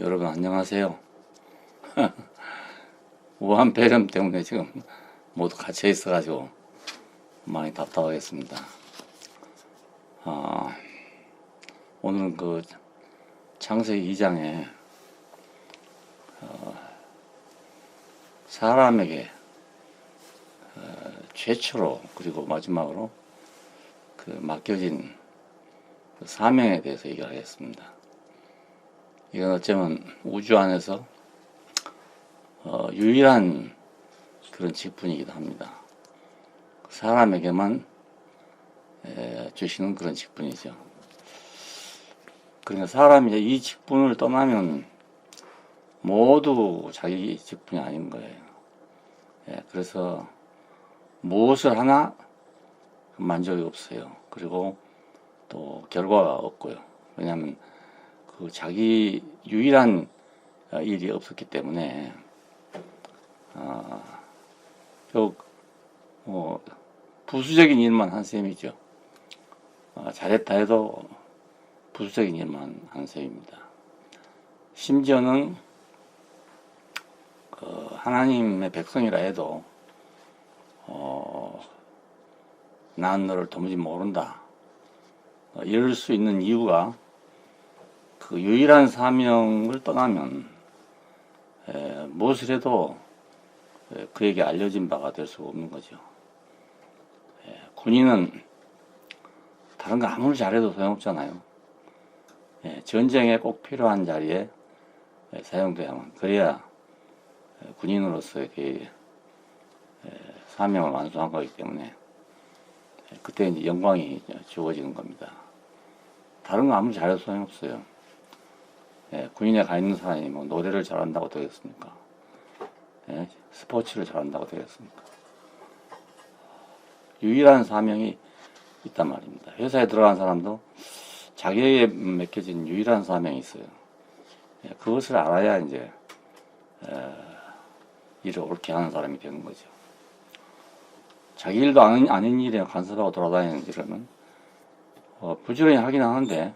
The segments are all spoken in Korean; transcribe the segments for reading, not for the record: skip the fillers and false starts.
여러분 안녕하세요. 우한 폐렴 때문에 지금 모두 갇혀 있어가지고 많이 답답하겠습니다. 오늘은 그 창세기 2장에 사람에게 최초로 그리고 마지막으로 그 맡겨진 그 사명에 대해서 얘기하겠습니다. 이건 어쩌면 우주 안에서 유일한 그런 직분이기도 합니다. 사람에게만 주시는 그런 직분이죠. 그러니까 사람이 이 직분을 떠나면 모두 자기 직분이 아닌 거예요. 그래서 무엇을 하나 만족이 없어요. 그리고 또 결과가 없고요. 왜냐하면 그 자기 유일한 일이 없었기 때문에 부수적인 일만 한 셈이죠. 잘했다 해도 부수적인 일만 한 셈입니다. 심지어는 하나님의 백성이라 해도 난 너를 도무지 모른다. 이럴 수 있는 이유가 그 유일한 사명을 떠나면 무엇을 해도 그에게 알려진 바가 될 수가 없는 거죠. 군인은 다른 거 아무리 잘해도 소용없잖아요. 전쟁에 꼭 필요한 자리에 사용돼야만 그래야 군인으로서의 그 사명을 완수한 거기 때문에 그때 이제 영광이 주어지는 겁니다. 다른 거 아무리 잘해도 소용없어요. 군인에 가 있는 사람이 뭐 노래를 잘한다고 되겠습니까? 스포츠를 잘한다고 되겠습니까? 유일한 사명이 있단 말입니다. 회사에 들어간 사람도 자기에게 맡겨진 유일한 사명이 있어요. 그것을 알아야 이제 일을 옳게 하는 사람이 되는 거죠. 자기 일도 아닌 일에 간섭하고 돌아다니는 일은 부지런히 하긴 하는데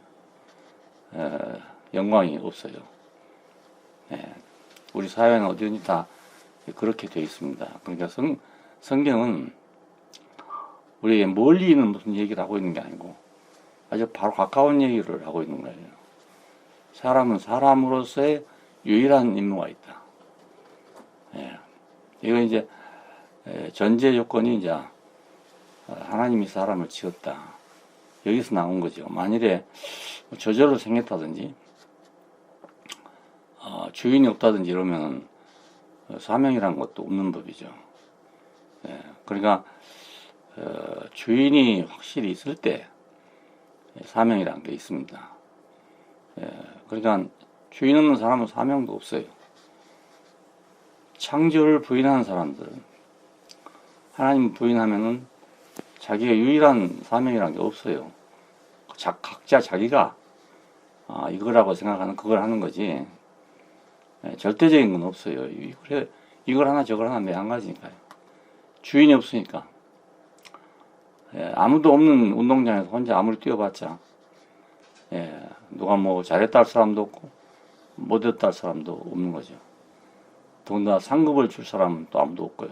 영광이 없어요. 우리 사회는 어디든지 다 그렇게 되어 있습니다. 그러니까 성경은 우리에게 멀리 있는 무슨 얘기를 하고 있는 게 아니고 아주 바로 가까운 얘기를 하고 있는 거예요. 사람은 사람으로서의 유일한 임무가 있다. 이거 이제 전제 요건이 이제 하나님이 사람을 지었다. 여기서 나온 거죠. 만일에 저절로 생겼다든지 주인이 없다든지 이러면 사명이라는 것도 없는 법이죠. 그러니까 주인이 확실히 있을 때 사명이라는 게 있습니다. 그러니까 주인 없는 사람은 사명도 없어요. 창조를 부인하는 사람들은 하나님 부인하면은 자기가 유일한 사명이라는 게 없어요. 각자 자기가 이거라고 생각하는 그걸 하는 거지 절대적인 건 없어요. 이걸 하나 저걸 하나 매 한 가지니까요. 주인이 없으니까 아무도 없는 운동장에서 혼자 아무리 뛰어봤자 누가 뭐 잘했다 할 사람도 없고 못했다 할 사람도 없는 거죠. 더군다나 상급을 줄 사람은 또 아무도 없고요.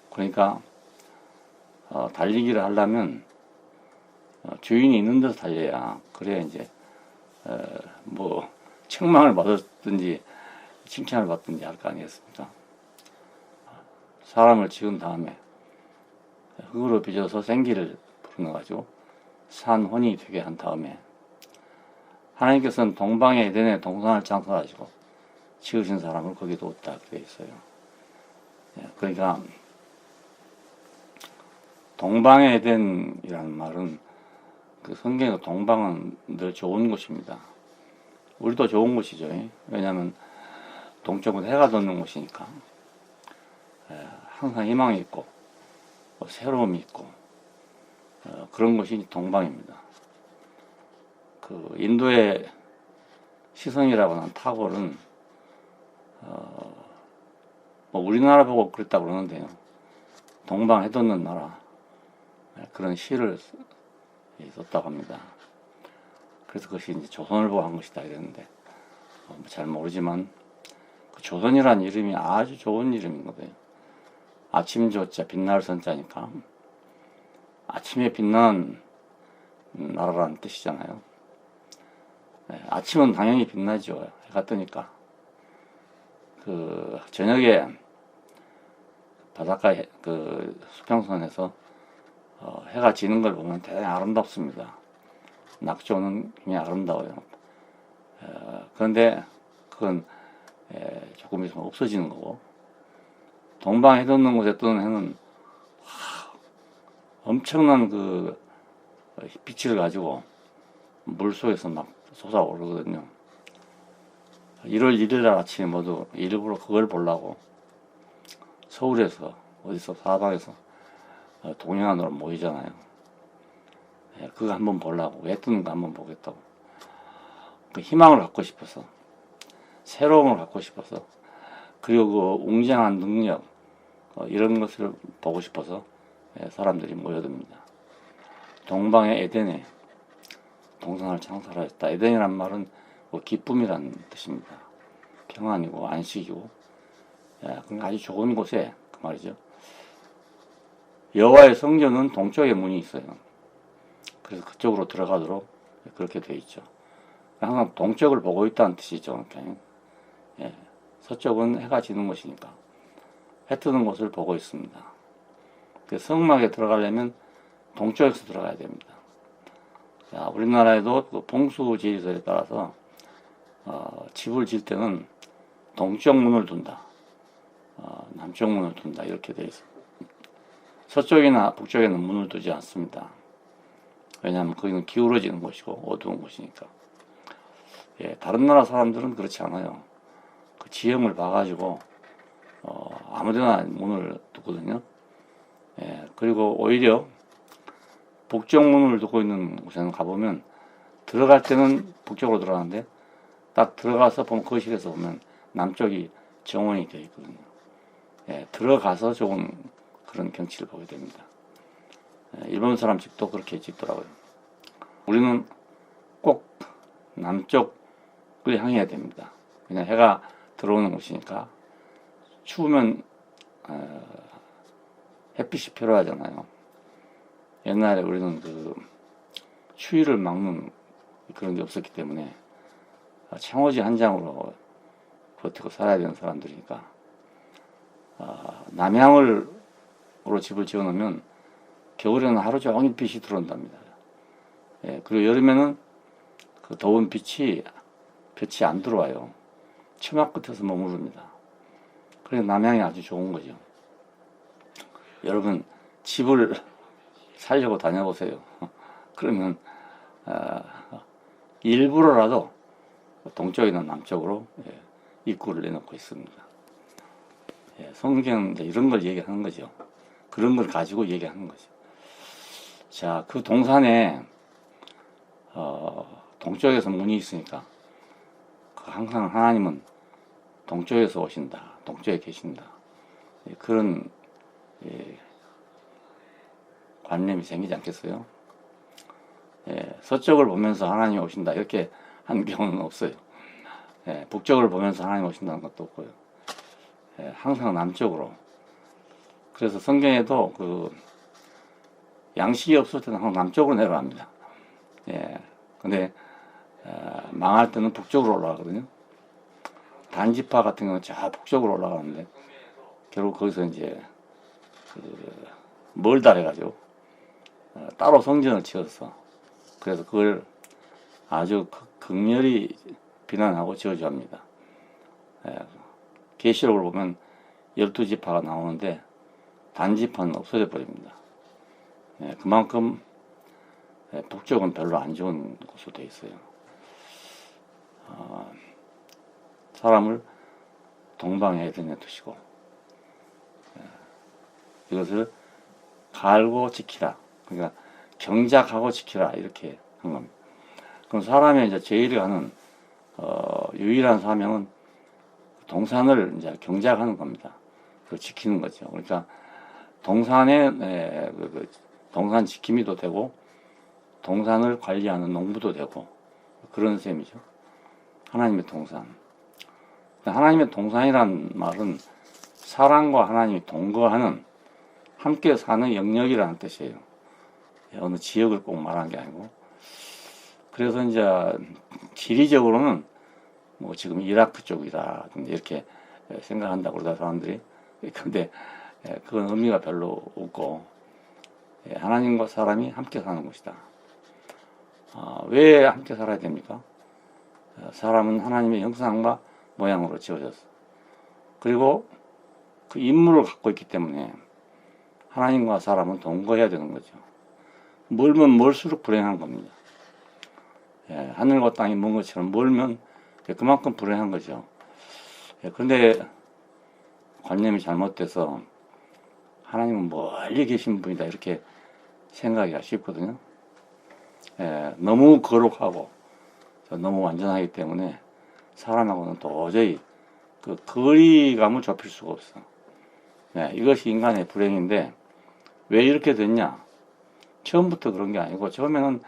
그러니까 달리기를 하려면 주인이 있는 데서 달려야 그래야 이제 뭐 책망을 받았든지 칭찬을 받든지 할 거 아니겠습니까? 사람을 지은 다음에 흙으로 빚어서 생기를 불어넣어가지고 산혼이 되게 한 다음에 하나님께서는 동방의 에덴에 동산을 창설하시고 지으신 사람을 거기 뒀다 그래 있어요. 그러니까 동방의 에덴이라는 말은 그 성경에서 동방은 늘 좋은 곳입니다. 우리도 좋은 곳이죠. 왜냐하면 동쪽은 해가 돋는 곳이니까 항상 희망이 있고 새로움이 있고 그런 곳이 동방입니다. 그 인도의 시성이라고 하는 타골은 뭐 우리나라 보고 그랬다고 그러는데요. 동방 해돋는 나라 그런 시를 썼다고 합니다. 그래서 그것이 이제 조선을 보고 한 것이다 이랬는데 잘 모르지만 그 조선이라는 이름이 아주 좋은 이름이거든요. 아침 조자 빛날 선자니까 아침에 빛나는 나라라는 뜻이잖아요. 네, 아침은 당연히 빛나죠. 해가 뜨니까. 그 저녁에 바닷가 그 수평선에서 해가 지는 걸 보면 대단히 아름답습니다. 낙조는 굉장히 아름다워요. 그런데 그건 조금 있으면 없어지는 거고, 동방에 돋는 곳에 뜨는 해는 엄청난 그 빛을 가지고 물 속에서 막 솟아오르거든요. 1월 1일 날 아침에 모두 일부러 그걸 보려고 서울에서 어디서 사방에서 동해안으로 모이잖아요. 그거 한번 보려고, 왜 뜨는가 한번 보겠다고. 그 희망을 갖고 싶어서, 새로움을 갖고 싶어서, 그리고 그 웅장한 능력, 이런 것을 보고 싶어서 사람들이 모여듭니다. 동방의 에덴에 동산을 창설하였다. 에덴이란 말은 기쁨이란 뜻입니다. 평안이고 안식이고, 아주 좋은 곳에 그 말이죠. 여호와의 성전은 동쪽에 문이 있어요. 그래서 그쪽으로 들어가도록 그렇게 되어 있죠. 항상 동쪽을 보고 있다는 뜻이죠. 서쪽은 해가 지는 곳이니까 해 뜨는 곳을 보고 있습니다. 그래서 성막에 들어가려면 동쪽에서 들어가야 됩니다. 자, 우리나라에도 그 풍수지리설에 따라서 집을 질 때는 동쪽 문을 둔다, 남쪽 문을 둔다 이렇게 되어 있습니다. 서쪽이나 북쪽에는 문을 두지 않습니다. 왜냐하면 거기는 기울어지는 곳이고 어두운 곳이니까. 다른 나라 사람들은 그렇지 않아요. 그 지형을 봐가지고 아무데나 문을 두거든요. 그리고 오히려 북쪽 문을 두고 있는 곳에는 가보면 들어갈 때는 북쪽으로 들어가는데 딱 들어가서 보면 거실에서 보면 남쪽이 정원이 되어 있거든요. 들어가서 좋은 그런 경치를 보게 됩니다. 일본 사람 집도 그렇게 짓더라고요. 우리는 꼭 남쪽을 향해야 됩니다. 그냥 해가 들어오는 곳이니까. 추우면 햇빛이 필요하잖아요. 옛날에 우리는 그 추위를 막는 그런 게 없었기 때문에 창호지 한 장으로 버티고 살아야 되는 사람들이니까 남향으로 집을 지어놓으면 겨울에는 하루 종일 빛이 들어온답니다. 그리고 여름에는 그 더운 빛이 안 들어와요. 처막 끝에서 머무릅니다. 그래서 남향이 아주 좋은 거죠. 여러분 집을 살려고 다녀보세요. 그러면 일부러라도 동쪽이나 남쪽으로 입구를 내놓고 있습니다. 성경은 이제 이런 걸 얘기하는 거죠. 그런 걸 가지고 얘기하는 거죠. 자, 그 동산에 동쪽에서 문이 있으니까 항상 하나님은 동쪽에서 오신다, 동쪽에 계신다, 그런 관념이 생기지 않겠어요? 서쪽을 보면서 하나님이 오신다 이렇게 하는 경우는 없어요. 북쪽을 보면서 하나님 오신다는 것도 없고요. 항상 남쪽으로. 그래서 성경에도 그 양식이 없을 때는 항상 남쪽으로 내려갑니다. 근데 망할 때는 북쪽으로 올라가거든요. 단지파 같은 경우는 저 북쪽으로 올라가는데 결국 거기서 이제 멀다 해가지고 따로 성전을 지어서 그래서 그걸 아주 극렬히 비난하고 저주합니다. 계시록을 보면 12지파가 나오는데 단지파는 없어져 버립니다. 그만큼 북쪽은 별로 안 좋은 곳으로 되어 있어요. 사람을 동방에 에덴에 두시고 이것을 갈고 지키라. 그러니까 경작하고 지키라 이렇게 한 겁니다. 그럼 사람의 이제 제일 하는 유일한 사명은 동산을 이제 경작하는 겁니다. 그 지키는 거죠. 그러니까 동산의 동산 지킴이도 되고 동산을 관리하는 농부도 되고 그런 셈이죠. 하나님의 동산. 하나님의 동산이란 말은 사람과 하나님이 동거하는, 함께 사는 영역이라는 뜻이에요. 어느 지역을 꼭 말하는 게 아니고. 그래서 이제 지리적으로는 뭐 지금 이라크 쪽이다 이렇게 생각한다고 그러다 사람들이. 근데 그건 의미가 별로 없고, 하나님과 사람이 함께 사는 곳이다. 왜 함께 살아야 됩니까? 사람은 하나님의 형상과 모양으로 지어졌어. 그리고 그 인물을 갖고 있기 때문에 하나님과 사람은 동거해야 되는 거죠. 멀면 멀수록 불행한 겁니다. 하늘과 땅이 먼 것처럼 멀면 그만큼 불행한 거죠. 그런데 관념이 잘못돼서 하나님은 멀리 계신 분이다 이렇게 생각이 쉽거든요. 너무 거룩하고 너무 완전하기 때문에 사람하고는 도저히 그 거리감을 좁힐 수가 없어. 이것이 인간의 불행인데 왜 이렇게 됐냐? 처음부터 그런 게 아니고, 처음에는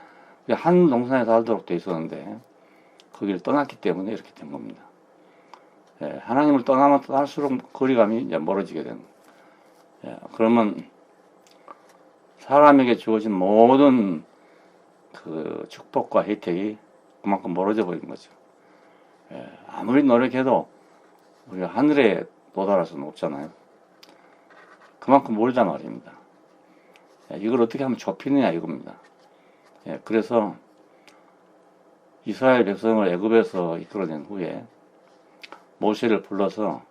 한 동산에 살도록 돼 있었는데 거기를 떠났기 때문에 이렇게 된 겁니다. 하나님을 떠나면 떠날수록 거리감이 이제 멀어지게 되는 거예요. 그러면 사람에게 주어진 모든 그 축복과 혜택이 그만큼 멀어져 버린 거죠. 아무리 노력해도 우리가 하늘에 도달할 수는 없잖아요. 그만큼 멀단 말입니다. 이걸 어떻게 하면 좁히느냐 이겁니다. 그래서 이스라엘 백성을 애굽에서 이끌어낸 후에 모세를 불러서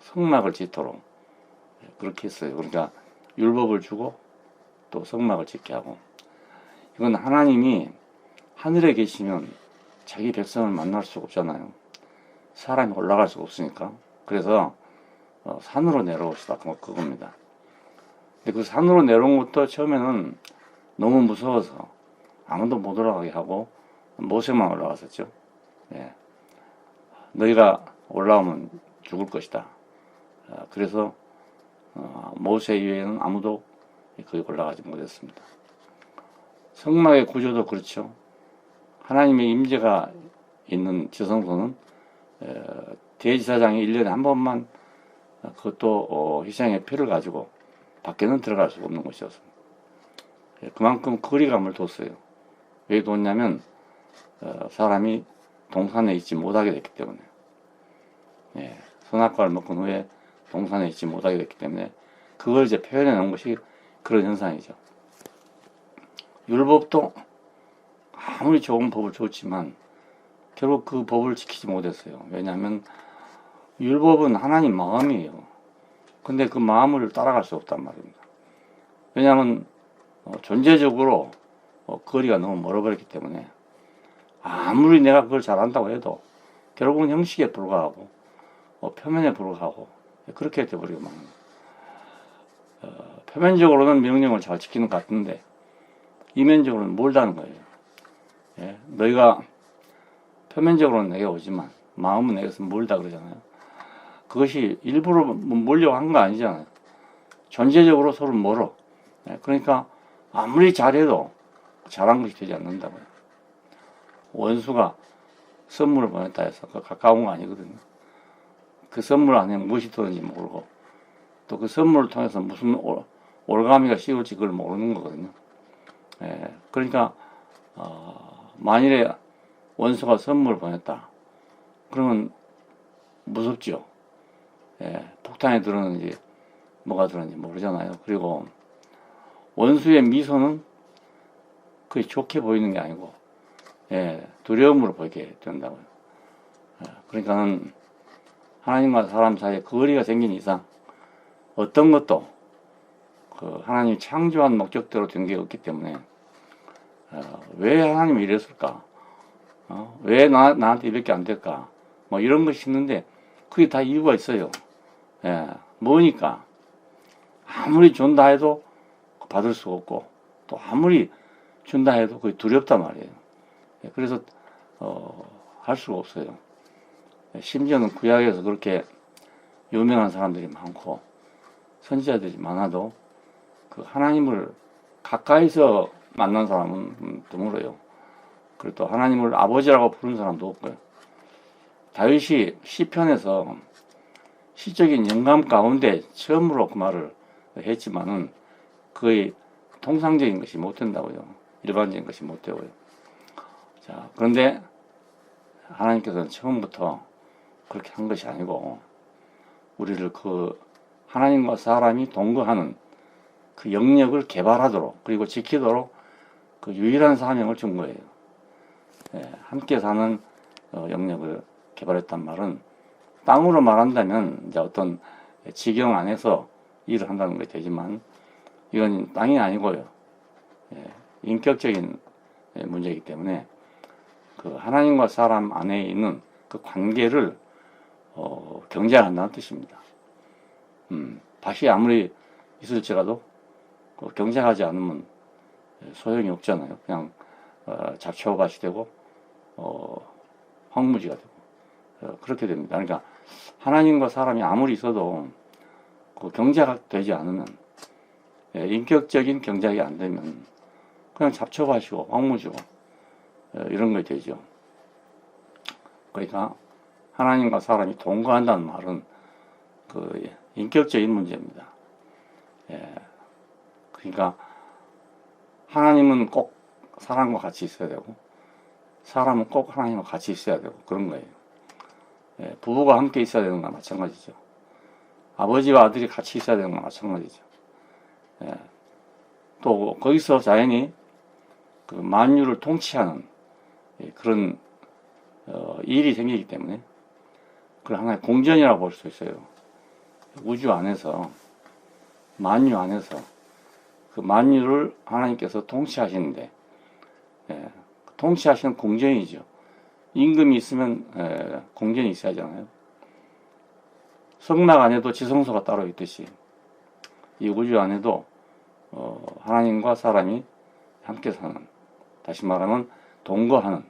성막을 짓도록 그렇게 했어요. 그러니까 율법을 주고 또 성막을 짓게 하고, 이건 하나님이 하늘에 계시면 자기 백성을 만날 수가 없잖아요. 사람이 올라갈 수가 없으니까. 그래서 산으로 내려옵시다 그겁니다. 근데 그 산으로 내려온 것도 처음에는 너무 무서워서 아무도 못 올라가게 하고 모세만 올라갔었죠. 너희가 올라오면 죽을 것이다. 그래서 모세 이외에는 아무도 거기 올라가지 못했습니다. 성막의 구조도 그렇죠. 하나님의 임재가 있는 지성소는 대제사장이 1년에 한 번만, 그것도 희생의 표를 가지고 밖에는 들어갈 수가 없는 곳이었습니다. 그만큼 거리감을 뒀어요. 왜 뒀냐면 사람이 동산에 있지 못하게 됐기 때문에, 선악과를 먹은 후에 동산에 있지 못하게 됐기 때문에 그걸 이제 표현해 놓은 것이 그런 현상이죠. 율법도 아무리 좋은 법을 줬지만 결국 그 법을 지키지 못했어요. 왜냐하면 율법은 하나님 마음이에요. 근데 그 마음을 따라갈 수 없단 말입니다. 왜냐하면 존재적으로 거리가 너무 멀어버렸기 때문에 아무리 내가 그걸 잘한다고 해도 결국은 형식에 불과하고 표면에 불과하고 그렇게 돼버리고 맙니다. 표면적으로는 명령을 잘 지키는 것 같은데 이면적으로는 멀다는 거예요. 너희가 표면적으로는 내게 오지만 마음은 내게서 멀다 그러잖아요. 그것이 일부러 멀려고 한 거 아니잖아요. 존재적으로 서로 멀어. 그러니까 아무리 잘해도 잘한 것이 되지 않는다고요. 원수가 선물을 보냈다 해서 그 가까운 거 아니거든요. 그 선물 안에 무엇이 들었는지 모르고 또 그 선물을 통해서 무슨 올가미가 씌울지 그걸 모르는 거거든요. 그러니까 만일에 원수가 선물을 보냈다 그러면 무섭죠. 폭탄이 들었는지 뭐가 들었는지 모르잖아요. 그리고 원수의 미소는 그게 좋게 보이는 게 아니고 두려움으로 보이게 된다고요. 그러니까는 하나님과 사람 사이에 거리가 생긴 이상 어떤 것도 그 하나님이 창조한 목적대로 된 게 없기 때문에 왜 하나님이 이랬을까? 왜 나한테 이렇게 안 될까? 뭐 이런 것이 있는데 그게 다 이유가 있어요. 뭐니까 아무리 준다 해도 받을 수가 없고 또 아무리 준다 해도 그게 두렵단 말이에요. 그래서 할 수가 없어요. 심지어는 구약에서 그렇게 유명한 사람들이 많고 선지자들이 많아도 그 하나님을 가까이서 만난 사람은 드물어요. 그리고 또 하나님을 아버지라고 부르는 사람도 없고요. 다윗이 시편에서 시적인 영감 가운데 처음으로 그 말을 했지만은 거의 통상적인 것이 못 된다고요. 일반적인 것이 못 되고요. 자, 그런데 하나님께서는 처음부터 그렇게 한 것이 아니고 우리를 그 하나님과 사람이 동거하는 그 영역을 개발하도록 그리고 지키도록 그 유일한 사명을 준 거예요. 예, 함께 사는 영역을 개발했단 말은 땅으로 말한다면 이제 어떤 지경 안에서 일을 한다는 것이 되지만 이건 땅이 아니고요. 예, 인격적인 문제이기 때문에 그 하나님과 사람 안에 있는 그 관계를 경쟁한다는 뜻입니다. 밭이 아무리 있을지라도 경쟁하지 않으면 소용이 없잖아요. 그냥 잡초밭이 되고 황무지가 되고 그렇게 됩니다. 그러니까 하나님과 사람이 아무리 있어도 그 경제가 되지 않으면 인격적인 경작이 안 되면 그냥 잡초밭이고 황무지고 이런 게 되죠. 그러니까 하나님과 사람이 동거한다는 말은 그 인격적인 문제입니다. 예. 그러니까 하나님은 꼭 사람과 같이 있어야 되고 사람은 꼭 하나님과 같이 있어야 되고 그런 거예요. 예. 부부가 함께 있어야 되는 거나 마찬가지죠. 아버지와 아들이 같이 있어야 되는 거나 마찬가지죠. 예. 또 거기서 자연히 그 만유를 통치하는 그런 일이 생기기 때문에 그걸 하나의 공전이라고 볼 수 있어요. 우주 안에서 만유 안에서 그 만유를 하나님께서 통치하시는데 통치하시는 공전이죠. 임금이 있으면 공전이 있어야 하잖아요. 성막 안에도 지성소가 따로 있듯이 이 우주 안에도 하나님과 사람이 함께 사는, 다시 말하면 동거하는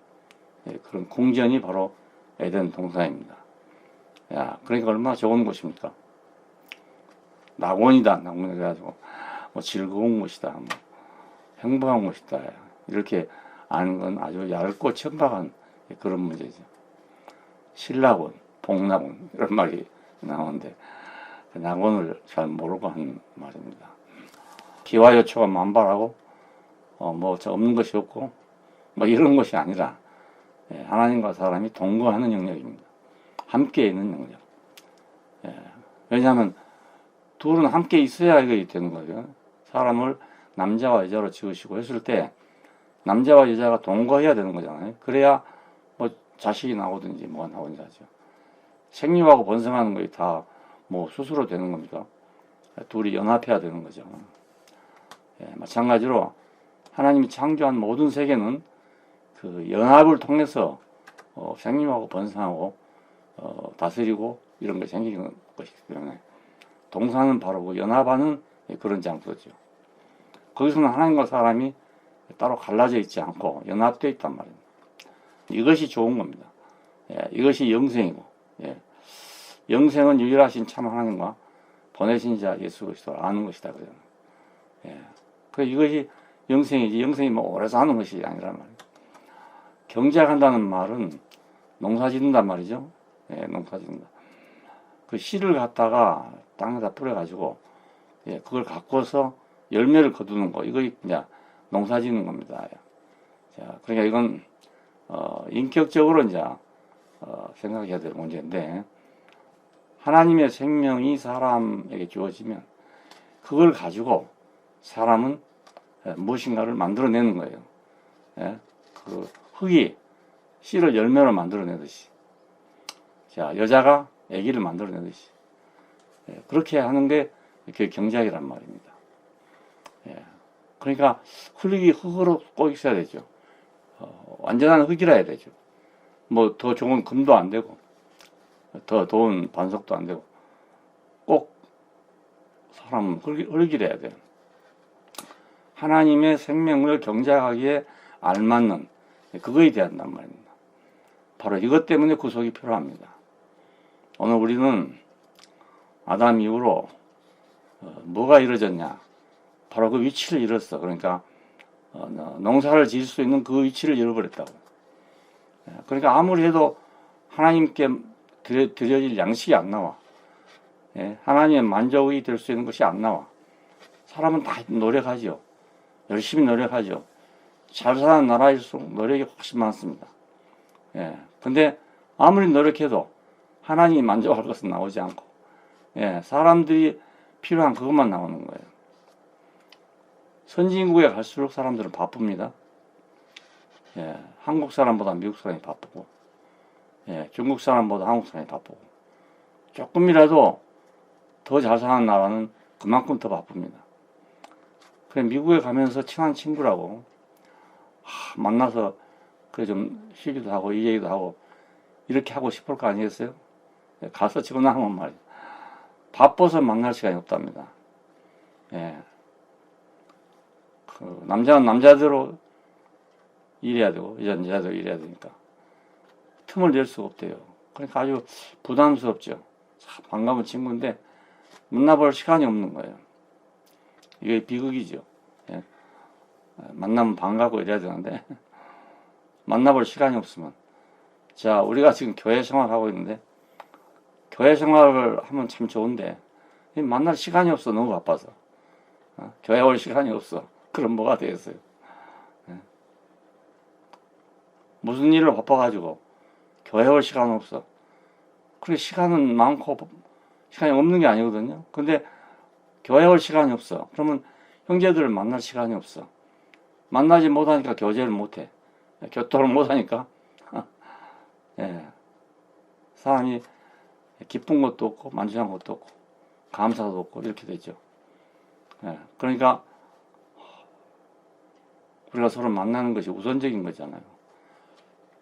그런 공전이 바로 에덴 동산입니다. 야, 그러니까 얼마나 좋은 곳입니까? 낙원이다. 낙원 그래가지고 뭐 즐거운 곳이다. 뭐 행복한 곳이다. 이렇게 아는 건 아주 얇고 천박한 그런 문제죠. 신낙원, 복낙원 이런 말이 나오는데 그 낙원을 잘 모르고 한 말입니다. 기와 여초가 만발하고 뭐 저 없는 것이 없고 뭐 이런 것이 아니라 하나님과 사람이 동거하는 영역입니다. 함께 있는 영역. 왜냐하면 둘은 함께 있어야 이게 되는 거예요. 사람을 남자와 여자로 지으시고 했을 때 남자와 여자가 동거해야 되는 거잖아요. 그래야 뭐 자식이 나오든지 뭐가 나오든지 하죠. 생육하고 번성하는 것이 다 뭐 스스로 되는 겁니까? 둘이 연합해야 되는 거죠. 마찬가지로 하나님이 창조한 모든 세계는 그 연합을 통해서 생육하고 번성하고 다스리고 이런 게 생기는 것이기 때문에 동산은 바로 그 연합하는 그런 장소죠. 거기서는 하나님과 사람이 따로 갈라져 있지 않고 연합되어 있단 말입니다. 이것이 좋은 겁니다. 이것이 영생이고 영생은 유일하신 참 하나님과 보내신 자 예수 그리스도를 아는 것이다 그러잖아요. 그 이것이 영생이지 영생이 뭐 오래 사는 것이 아니란 말이에요. 경작한다는 말은 농사 짓는단 말이죠. 농사 짓는다. 그 씨를 갖다가 땅에다 뿌려가지고 그걸 갖고서 열매를 거두는 거 이거 이제 농사 짓는 겁니다. 자, 그러니까 이건 인격적으로 이제 생각해야 될 문제인데 하나님의 생명이 사람에게 주어지면 그걸 가지고 사람은 무엇인가를 만들어내는 거예요. 그 흙이 씨를 열매로 만들어내듯이 자 여자가 아기를 만들어내듯이 그렇게 하는 게 그게 경작이란 말입니다. 그러니까 흙이 흙으로 꼭 있어야 되죠. 완전한 흙이라 해야 되죠. 뭐 더 좋은 금도 안 되고 더 좋은 반석도 안 되고 꼭 사람은 흙이라 해야 돼요. 하나님의 생명을 경작하기에 알맞는 그거에 대한 말입니다. 바로 이것 때문에 구속이 필요합니다. 오늘 우리는 아담 이후로 뭐가 이루어졌냐? 바로 그 위치를 잃었어. 그러니까 농사를 지을 수 있는 그 위치를 잃어버렸다고. 그러니까 아무리 해도 하나님께 드려질 양식이 안 나와. 하나님의 만족이 될 수 있는 것이 안 나와. 사람은 다 노력하죠. 열심히 노력하죠. 잘 사는 나라일수록 노력이 훨씬 많습니다. 근데 아무리 노력해도 하나님이 만족할 것은 나오지 않고, 사람들이 필요한 그것만 나오는 거예요. 선진국에 갈수록 사람들은 바쁩니다. 한국 사람보다 미국 사람이 바쁘고, 중국 사람보다 한국 사람이 바쁘고, 조금이라도 더 잘 사는 나라는 그만큼 더 바쁩니다. 그래, 미국에 가면서 친한 친구라고, 만나서, 그래, 좀 쉬기도 하고, 이 얘기도 하고, 이렇게 하고 싶을 거 아니겠어요? 가서 지고 나면 말이에요. 바빠서 만날 시간이 없답니다. 남자는 남자대로 일해야 되고, 여자대로 일해야 되니까. 틈을 낼 수가 없대요. 그러니까 아주 부담스럽죠. 반가운 친구인데, 만나볼 시간이 없는 거예요. 이게 비극이죠. 만나면 반가고 이래야 되는데, 만나볼 시간이 없으면. 자, 우리가 지금 교회 생활하고 있는데, 교회 생활을 하면 참 좋은데, 만날 시간이 없어. 너무 바빠서. 교회 올 시간이 없어. 그럼 뭐가 되겠어요? 무슨 일을 바빠가지고, 교회 올 시간 없어. 그래, 시간은 많고, 시간이 없는 게 아니거든요. 근데, 교회 올 시간이 없어. 그러면 형제들을 만날 시간이 없어. 만나지 못하니까 교제를 못해. 교토를 못하니까, 사람이 기쁜 것도 없고, 만족한 것도 없고, 감사도 없고, 이렇게 되죠. 그러니까, 우리가 서로 만나는 것이 우선적인 거잖아요.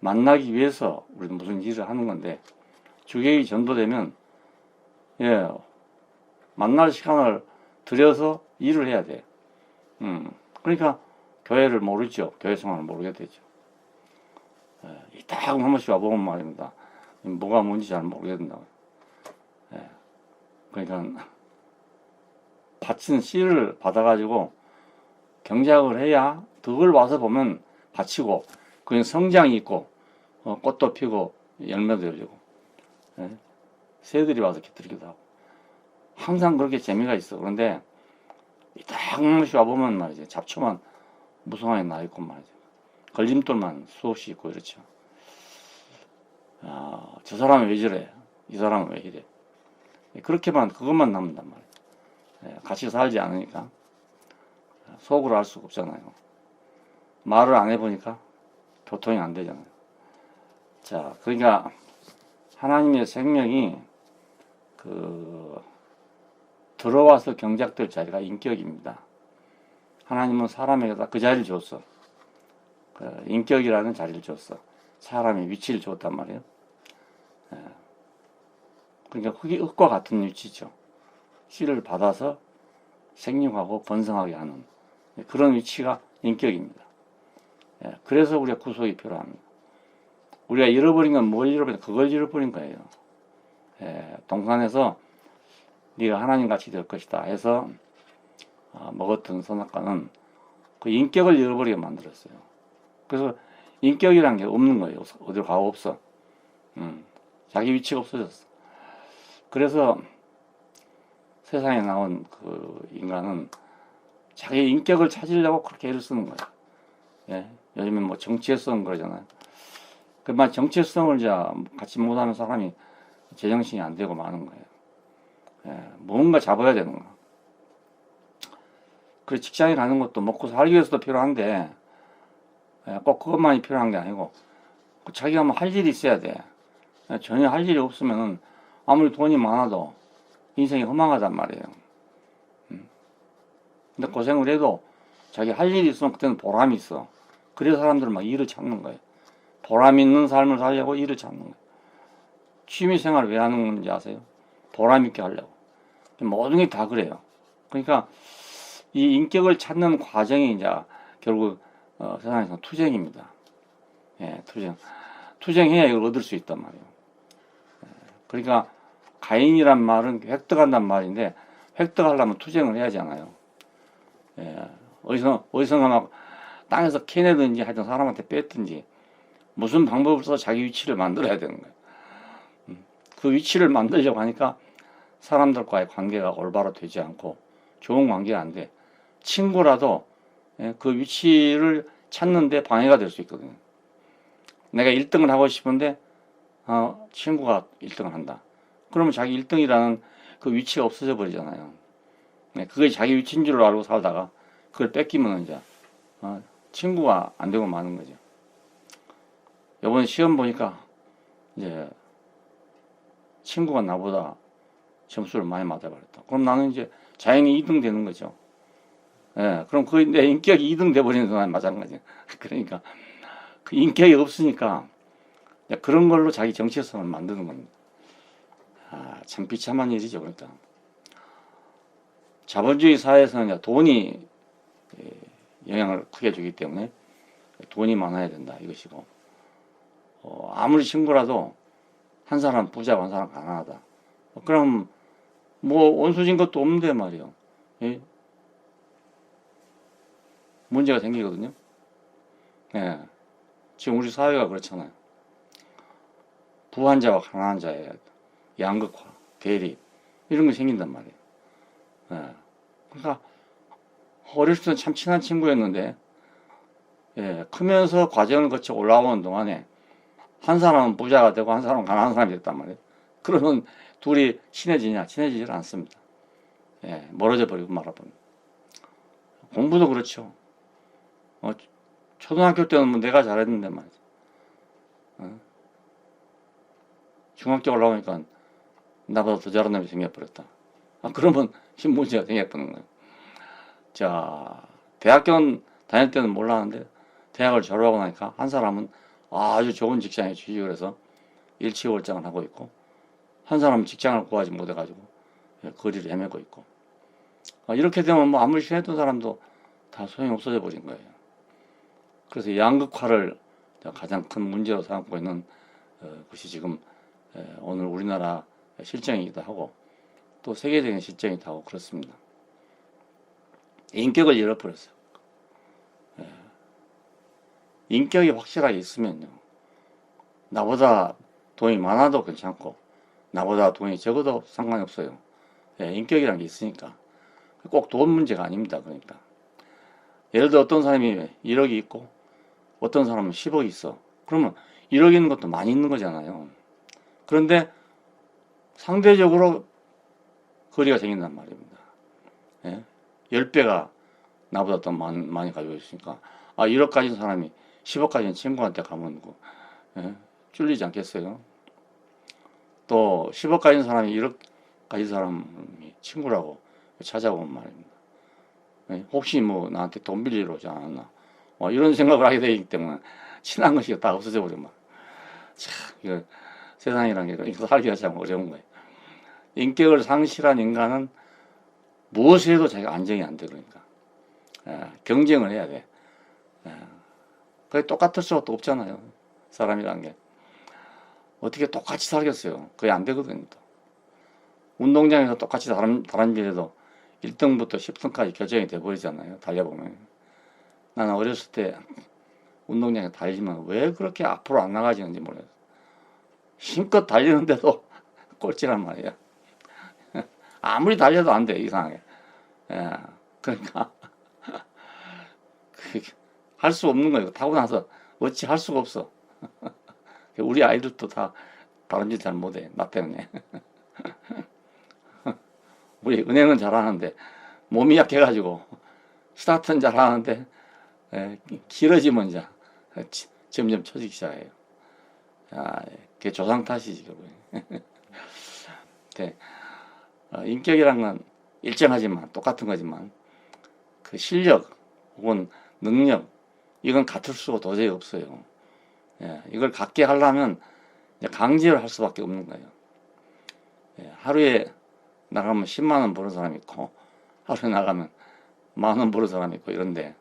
만나기 위해서 우리는 무슨 일을 하는 건데, 주객이 전도되면, 만날 시간을 들여서 일을 해야 돼. 그러니까, 교회를 모르죠. 교회 생활을 모르게 되죠. 이따금 한 번씩 와보면 말입니다. 뭐가 뭔지 잘 모르겠다고. 그러니까, 바친 씨를 받아가지고 경작을 해야 덕을 와서 보면 바치고, 그게 성장이 있고, 꽃도 피고, 열매도 열리고, 새들이 와서 깃들기도 하고. 항상 그렇게 재미가 있어. 그런데, 이따금 한 번씩 와보면 말이죠. 잡초만 무성하게 나있고 말이죠. 걸림돌만 수없이 있고, 이렇죠. 저 사람은 왜 저래? 이 사람은 왜 이래? 그렇게만, 그것만 남는단 말이에요. 같이 살지 않으니까. 속으로 알 수가 없잖아요. 말을 안 해보니까 교통이 안 되잖아요. 자, 그러니까, 하나님의 생명이, 들어와서 경작될 자리가 인격입니다. 하나님은 사람에게다 그 자리를 줬어. 인격이라는 자리를 줬어. 사람의 위치를 줬단 말이에요. 그러니까 흙과 같은 위치죠. 씨를 받아서 생육하고 번성하게 하는 그런 위치가 인격입니다. 그래서 우리가 구속이 필요합니다. 우리가 잃어버린 건 뭘 잃어버린? 그걸 잃어버린 거예요. 동산에서 네가 하나님같이 될 것이다 해서 먹었던 선악과는 그 인격을 잃어버리게 만들었어요. 그래서 인격이란 게 없는 거예요. 어디로 가고 없어. 자기 위치가 없어졌어. 그래서 세상에 나온 그 인간은 자기 인격을 찾으려고 그렇게 애를 쓰는 거예요. 요즘에 뭐 정체성 그러잖아요. 그만 정체성을 같이 못하는 사람이 제정신이 안 되고 마는 거예요. 뭔가 잡아야 되는 거. 그래, 직장에 가는 것도 먹고 살기 위해서도 필요한데, 꼭 그것만이 필요한 게 아니고, 자기가 뭐 할 일이 있어야 돼. 전혀 할 일이 없으면은, 아무리 돈이 많아도 인생이 허망하단 말이에요. 근데 고생을 해도 자기 할 일이 있으면 그때는 보람이 있어. 그래서 사람들은 막 일을 찾는 거예요. 보람 있는 삶을 살려고 일을 찾는 거예요. 취미 생활을 왜 하는 건지 아세요? 보람 있게 하려고. 모든 게 다 그래요. 그러니까 이 인격을 찾는 과정이 이제 결국 세상에서 투쟁입니다. 투쟁. 투쟁해야 이걸 얻을 수 있단 말이에요. 그러니까 가인이란 말은 획득한단 말인데 획득하려면 투쟁을 해야 하잖아요. 어디선가 막 땅에서 캐내든지 하여튼 사람한테 뺐든지 무슨 방법을 써서 자기 위치를 만들어야 되는 거예요. 그 위치를 만들려고 하니까 사람들과의 관계가 올바로 되지 않고 좋은 관계가 안 돼. 친구라도 그 위치를 찾는데 방해가 될 수 있거든요. 내가 1등을 하고 싶은데 친구가 1등을 한다. 그러면 자기 1등이라는 그 위치가 없어져 버리잖아요. 그게 자기 위치인 줄 알고 살다가 그걸 뺏기면 이제 친구가 안 되고 마는 거죠. 이번에 시험 보니까 이제 친구가 나보다 점수를 많이 맞아버렸다. 그럼 나는 이제 자연히 2등 되는 거죠. 예, 그럼 그 내 인격이 2등 돼버리는 거랑 마찬가지. 그러니까 그 인격이 없으니까 그런 걸로 자기 정체성을 만드는 겁니다. 참 비참한 일이죠. 그러니까 자본주의 사회에서는 이제 돈이 영향을 크게 주기 때문에 돈이 많아야 된다 이것이고, 아무리 친구라도 한 사람 부자고 한 사람 가난하다. 그럼 뭐 원수진 것도 없는데 말이요. 예? 문제가 생기거든요. 예. 지금 우리 사회가 그렇잖아요. 부한 자와 가난한 자의 양극화, 대립 이런 게 생긴단 말이에요. 예. 그러니까 어렸을 때는 참 친한 친구였는데 크면서 과정을 거쳐 올라오는 동안에 한 사람은 부자가 되고 한 사람은 가난한 사람이 됐단 말이에요. 그러면 둘이 친해지냐? 친해지질 않습니다. 멀어져 버리고 말아버립니다. 공부도 그렇죠. 초등학교 때는 뭐 내가 잘했는데 말이죠. 중학교 올라오니까 나보다 더 잘하는 놈이 생겨버렸다. 그러면 문제가 생겼다는 거예요. 자, 대학교 다닐 때는 몰랐는데 대학을 졸업하고 나니까 한 사람은 아주 좋은 직장에 취직을 해서 일취월장을 하고 있고, 한 사람은 직장을 구하지 못해가지고 거리를 헤매고 있고, 이렇게 되면 뭐 아무리 친했던 사람도 다 소용이 없어져 버린 거예요. 그래서 양극화를 가장 큰 문제로 삼고 있는 것이 지금 오늘 우리나라 실정이기도 하고 또 세계적인 실정이기도 하고 그렇습니다. 인격을 잃어버렸어요. 인격이 확실하게 있으면요, 나보다 돈이 많아도 괜찮고 나보다 돈이 적어도 상관이 없어요. 인격이라는 게 있으니까. 꼭 돈 문제가 아닙니다. 그러니까 예를 들어 어떤 사람이 1억이 있고 어떤 사람은 10억이 있어. 그러면 1억 있는 것도 많이 있는 거잖아요. 그런데 상대적으로 거리가 생긴단 말입니다. 10배가 나보다 더 많이 가지고 있으니까 1억 가진 사람이 10억 가진 친구한테 가면 쫄리지 않겠어요? 또 10억 가진 사람이 1억 가진 사람이 친구라고 찾아오면 말입니다. 혹시 뭐 나한테 돈 빌리러 오지 않았나? 이런 생각을 하게 되기 때문에 친한 것이 다 없어져 버리면 참 이거 세상이란 게 이거 살기가 참 어려운 거예요. 인격을 상실한 인간은 무엇을 해도 자기가 안정이 안 돼. 그러니까 경쟁을 해야 돼. 그게 똑같을 수가 또 없잖아요. 사람이란 게 어떻게 똑같이 살겠어요? 그게 안 되거든요. 또. 운동장에서 똑같이 다른 비례도 1등부터 10등까지 결정이 돼버리잖아요. 달려보면. 나는 어렸을 때 운동장에 달리지만 왜 그렇게 앞으로 안 나가지는지 모르겠어요. 힘껏 달리는데도 꼴찌란 말이야. 아무리 달려도 안 돼, 이상하게. 그러니까 할 수 없는 거예요. 타고 나서 어찌 할 수가 없어. 우리 아이들도 다 다른 짓 잘 못해. 나 때문에. 우리 은행은 잘하는데 몸이 약해가지고 스타트는 잘하는데 길어지면 이제 점점 처지기 시작해요. 그게 조상 탓이지. 인격이란 건 일정하지만 똑같은 거지만 그 실력 혹은 능력 이건 같을 수가 도저히 없어요. 이걸 갖게 하려면 강제로 할 수밖에 없는 거예요. 하루에 나가면 10만 원 버는 사람이 있고 하루에 나가면 10,000원 버는 사람이 있고 이런데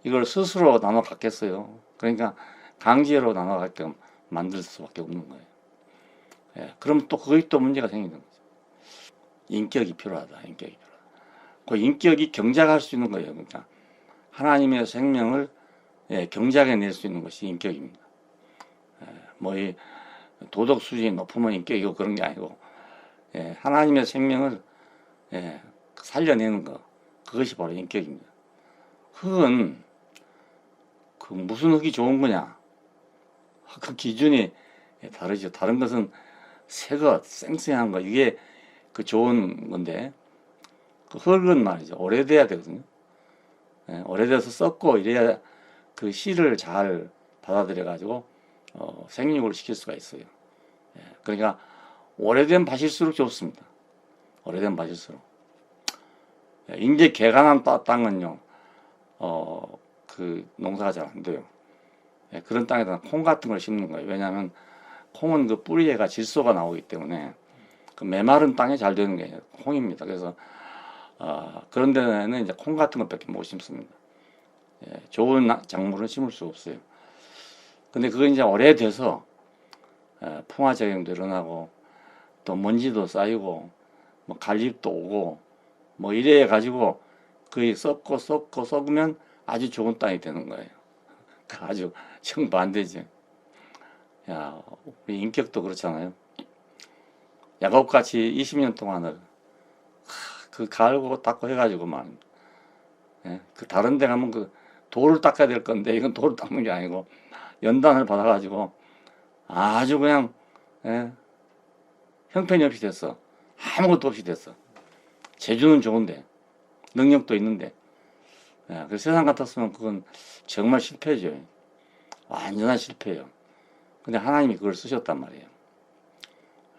이걸 스스로 나눠 갖겠어요. 그러니까 강제로 나눠 갖게끔 만들 수밖에 없는 거예요. 그럼 또 거기 또 문제가 생기는 거죠. 인격이 필요하다. 인격이 필요하다. 그 인격이 경작할 수 있는 거예요. 그러니까 하나님의 생명을 예, 경제하게 낼 수 있는 것이 인격입니다. 뭐 이 도덕 수준이 높으면 인격이고 그런 게 아니고, 예, 하나님의 생명을 예, 살려내는 것, 그것이 바로 인격입니다. 흙은 그 무슨 흙이 좋은 거냐? 그 기준이 다르죠. 다른 것은 새 것, 쌩쌩한 거, 이게 그 좋은 건데, 그 흙은 말이죠. 오래돼야 되거든요. 예, 오래돼서 썩고 이래야 그 씨를 잘 받아들여가지고 생육을 시킬 수가 있어요. 예, 그러니까 오래된 밭일수록 좋습니다. 오래된 밭일수록. 예, 이제 개간한 땅은요, 그 농사가 잘 안 돼요. 예, 그런 땅에다 콩 같은 걸 심는 거예요. 왜냐하면 콩은 그 뿌리에가 질소가 나오기 때문에 그 메마른 땅에 잘 되는 게 콩입니다. 그래서 그런 데는 이제 콩 같은 것밖에 못 심습니다. 예, 좋은 작물은 심을 수 없어요. 근데 그거 이제 오래돼서 풍화작용도 일어나고 또 먼지도 쌓이고 뭐 갈잎도 오고 뭐 이래 가지고 거의 썩고 썩으면 아주 좋은 땅이 되는 거예요. 아주 정반대죠. 야, 우리 인격도 그렇잖아요. 야곱같이 20년 동안을 그 갈고 닦고 해가지고만, 예, 그 다른 데 가면 그 돌을 닦아야 될 건데 이건 돌을 닦는 게 아니고 연단을 받아가지고 아주 그냥, 예, 형편이 없이 됐어. 아무것도 없이 됐어. 재주는 좋은데 능력도 있는데, 예, 그 세상 같았으면 그건 정말 실패죠. 완전한 실패예요. 근데 하나님이 그걸 쓰셨단 말이에요.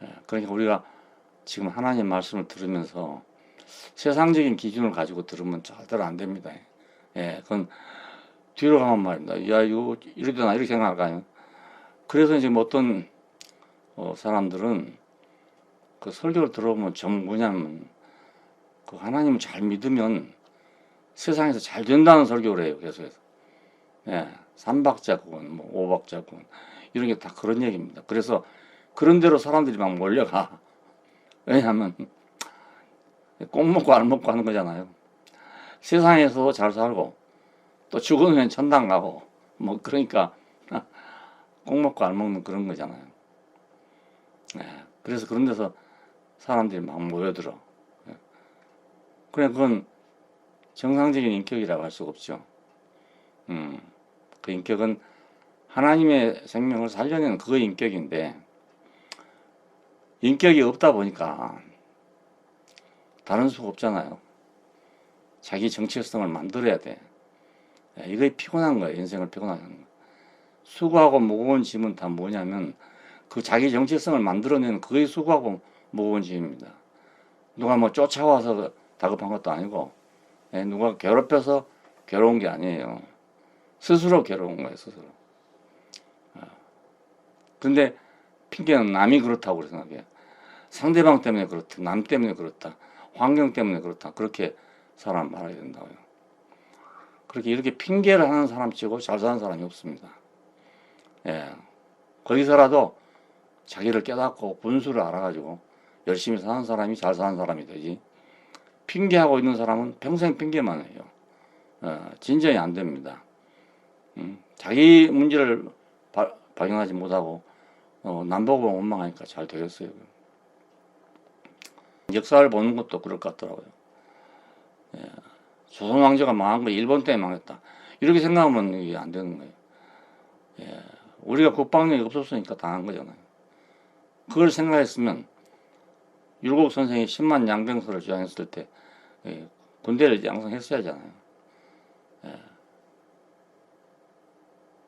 예, 그러니까 우리가 지금 하나님 말씀을 들으면서 세상적인 기준을 가지고 들으면 절대로 안 됩니다. 예, 그건 뒤로 가면 말입니다. 야, 이거 이러잖아, 이렇게 생각할 거 아니에요. 그래서 이제 뭐 어떤 사람들은 그 설교를 들어보면 정 뭐냐면 그 하나님을 잘 믿으면 세상에서 잘 된다는 설교를 해요. 계속해서. 예, 삼박자군, 뭐 오박자군 이런 게 다 그런 얘기입니다. 그래서 그런 대로 사람들이 막 몰려가. 왜냐하면 꼭 먹고 안 먹고 하는 거잖아요. 세상에서도 잘 살고 또 죽으면 천당 가고 뭐 그러니까 꼭 먹고 안 먹는 그런 거잖아요. 예, 그래서 그런 데서 사람들이 막 모여들어. 예, 그래 그건 정상적인 인격이라고 할 수가 없죠. 그 인격은 하나님의 생명을 살려내는 그거 인격인데 인격이 없다 보니까 다른 수가 없잖아요. 자기 정체성을 만들어야 돼. 이게 피곤한 거예요. 인생을 피곤하게 하는 거. 수고하고 무거운 짐은 다 뭐냐면 그 자기 정체성을 만들어내는 그게 수고하고 무거운 짐입니다. 누가 뭐 쫓아와서 다급한 것도 아니고 누가 괴롭혀서 괴로운 게 아니에요. 스스로 괴로운 거예요. 스스로. 근데 핑계는 남이 그렇다고 생각해요. 상대방 때문에 그렇다. 남 때문에 그렇다. 환경 때문에 그렇다. 그렇게 사람 말해야 된다고요. 그렇게 이렇게 핑계를 하는 사람 치고 잘 사는 사람이 없습니다. 예. 거기서라도 자기를 깨닫고 분수를 알아가지고 열심히 사는 사람이 잘 사는 사람이 되지. 핑계하고 있는 사람은 평생 핑계만 해요. 진전이 안 됩니다. 자기 문제를 발견하지 못하고 남 보고 원망하니까 잘 되겠어요. 역사를 보는 것도 그럴 것 같더라고요. 예. 조선 왕조가 망한 거 일본 때문에 망했다. 이렇게 생각하면 이게 안 되는 거예요. 예. 우리가 국방력이 없었으니까 당한 거잖아요. 그걸 생각했으면 율곡 선생이 10만 양병설을 주장했을 때 군대를 양성했어야잖아요. 예.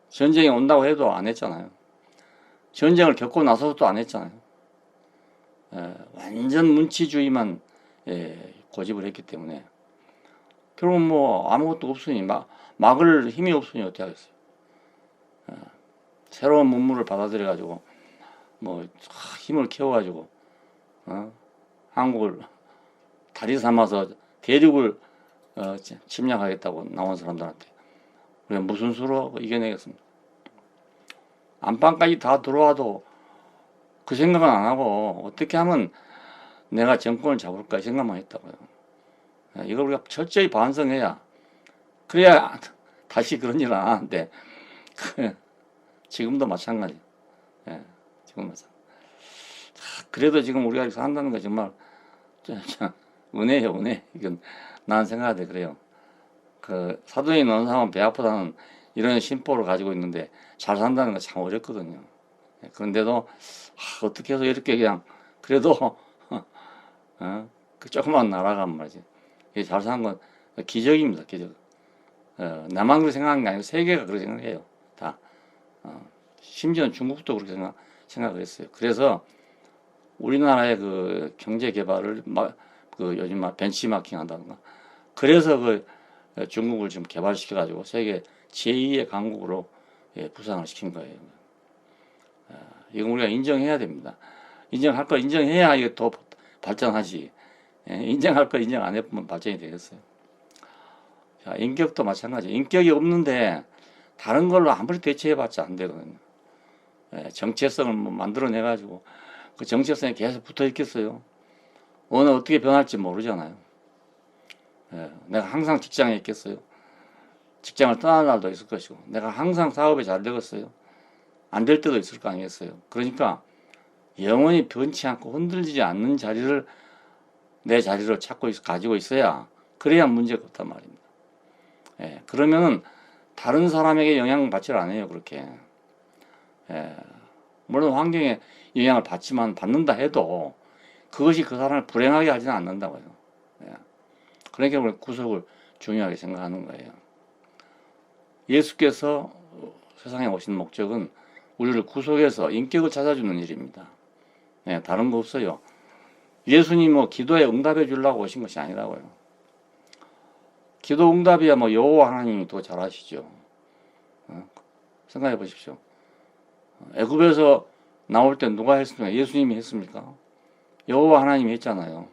전쟁이 온다고 해도 안 했잖아요. 전쟁을 겪고 나서도 안 했잖아요. 완전 문치주의만 고집을 했기 때문에 결국 뭐 아무것도 없으니 막을 힘이 없으니 어떻게 하겠어요. 새로운 문물을 받아들여 가지고 뭐 힘을 키워가지고 한국을 다리 삼아서 대륙을 침략하겠다고 나온 사람들한테 우리가 무슨 수로 이겨내겠습니까? 안방까지 다 들어와도 그 생각은 안 하고 어떻게 하면 내가 정권을 잡을까 생각만 했다고요. 이걸 우리가 철저히 반성해야 그래야 다시 그런 일은 안 하는데, 지금도 마찬가지. 예, 지금 마찬가지. 그래도 지금 우리가 이렇게 산다는 거 정말, 은혜예요, 은혜. 이건, 나는 생각하되 그래요. 사도행이 넣는 사람은 배 아프다는 이런 심보를 가지고 있는데, 잘 산다는 거 참 어렵거든요. 그런데도, 어떻게 해서 이렇게 그냥, 그래도, 그 조그만 나라가 말이지. 잘 사는 건 기적입니다, 기적. 나만 그렇게 생각하는 게 아니고 세계가 그렇게 생각해요. 다. 심지어는 중국도 그렇게 생각을 했어요. 그래서 우리나라의 그 경제 개발을 요즘 벤치마킹 한다든가. 그래서 중국을 지금 개발시켜가지고 세계 제2의 강국으로 부상을 시킨 거예요. 이건 우리가 인정해야 됩니다. 인정할 거 인정해야 이게 더 발전하지. 인정할 거 인정 안 해보면 발전이 되겠어요. 자, 인격도 마찬가지. 인격이 없는데 다른 걸로 아무리 대체해봤자 안 되거든요. 정체성을 만들어내가지고 그 정체성에 계속 붙어 있겠어요. 오늘 어떻게 변할지 모르잖아요. 내가 항상 직장에 있겠어요. 직장을 떠날 날도 있을 것이고, 내가 항상 사업에 잘 되겠어요. 안 될 때도 있을 거 아니겠어요. 그러니까 영원히 변치 않고 흔들리지 않는 자리를 내 자리로 가지고 있어야, 그래야 문제가 없단 말입니다. 그러면은 다른 사람에게 영향을 받지 않아요, 그렇게. 물론 환경에 영향을 받는다 해도 그것이 그 사람을 불행하게 하지는 않는다고요. 그러니까 우리 구속을 중요하게 생각하는 거예요. 예수께서 세상에 오신 목적은 우리를 구속해서 인격을 찾아주는 일입니다. 다른 거 없어요. 예수님 기도에 응답해 주려고 오신 것이 아니라고요. 기도 응답이야 여호와 하나님이 더 잘하시죠. 생각해 보십시오. 애굽에서 나올 때 누가 했습니까? 예수님이 했습니까? 여호와 하나님이 했잖아요.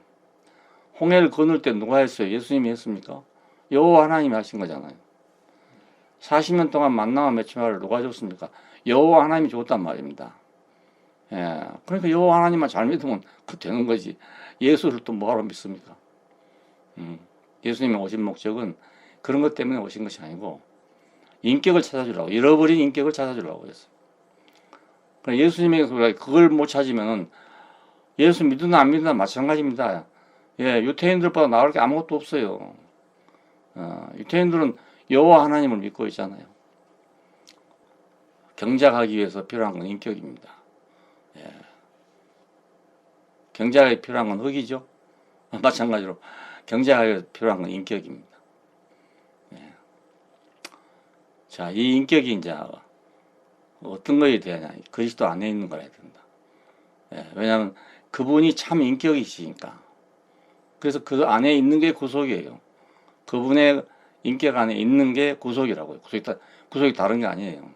홍해를 건널 때 누가 했어요? 예수님이 했습니까? 여호와 하나님이 하신 거잖아요. 40년 동안 만나와 맺히마를 누가 줬습니까? 여호와 하나님이 줬단 말입니다. 그러니까 여호와 하나님만 잘 믿으면 그 되는 거지. 예수를 또 뭐하러 믿습니까? 예수님이 오신 목적은 그런 것 때문에 오신 것이 아니고 인격을 찾아주려고, 잃어버린 인격을 찾아주려고 했어요. 그러니까 예수님에게서 그걸 못 찾으면 예수 믿으나 안 믿으나 마찬가지입니다. 유태인들보다 나을 게 아무것도 없어요. 유태인들은 여호와 하나님을 믿고 있잖아요. 경작하기 위해서 필요한 건 인격입니다. 경작에 필요한 건 흙이죠. 마찬가지로 경작하기 위해서 필요한 건 인격입니다. 자, 이 인격이 이제 어떤 거에 대하냐? 그리스도 안에 있는 거라 해야 된다. 왜냐하면 그분이 참 인격이시니까. 그래서 그 안에 있는 게 구속이에요. 그분의 인격 안에 있는 게 구속이라고요. 구속이 다른 게 아니에요.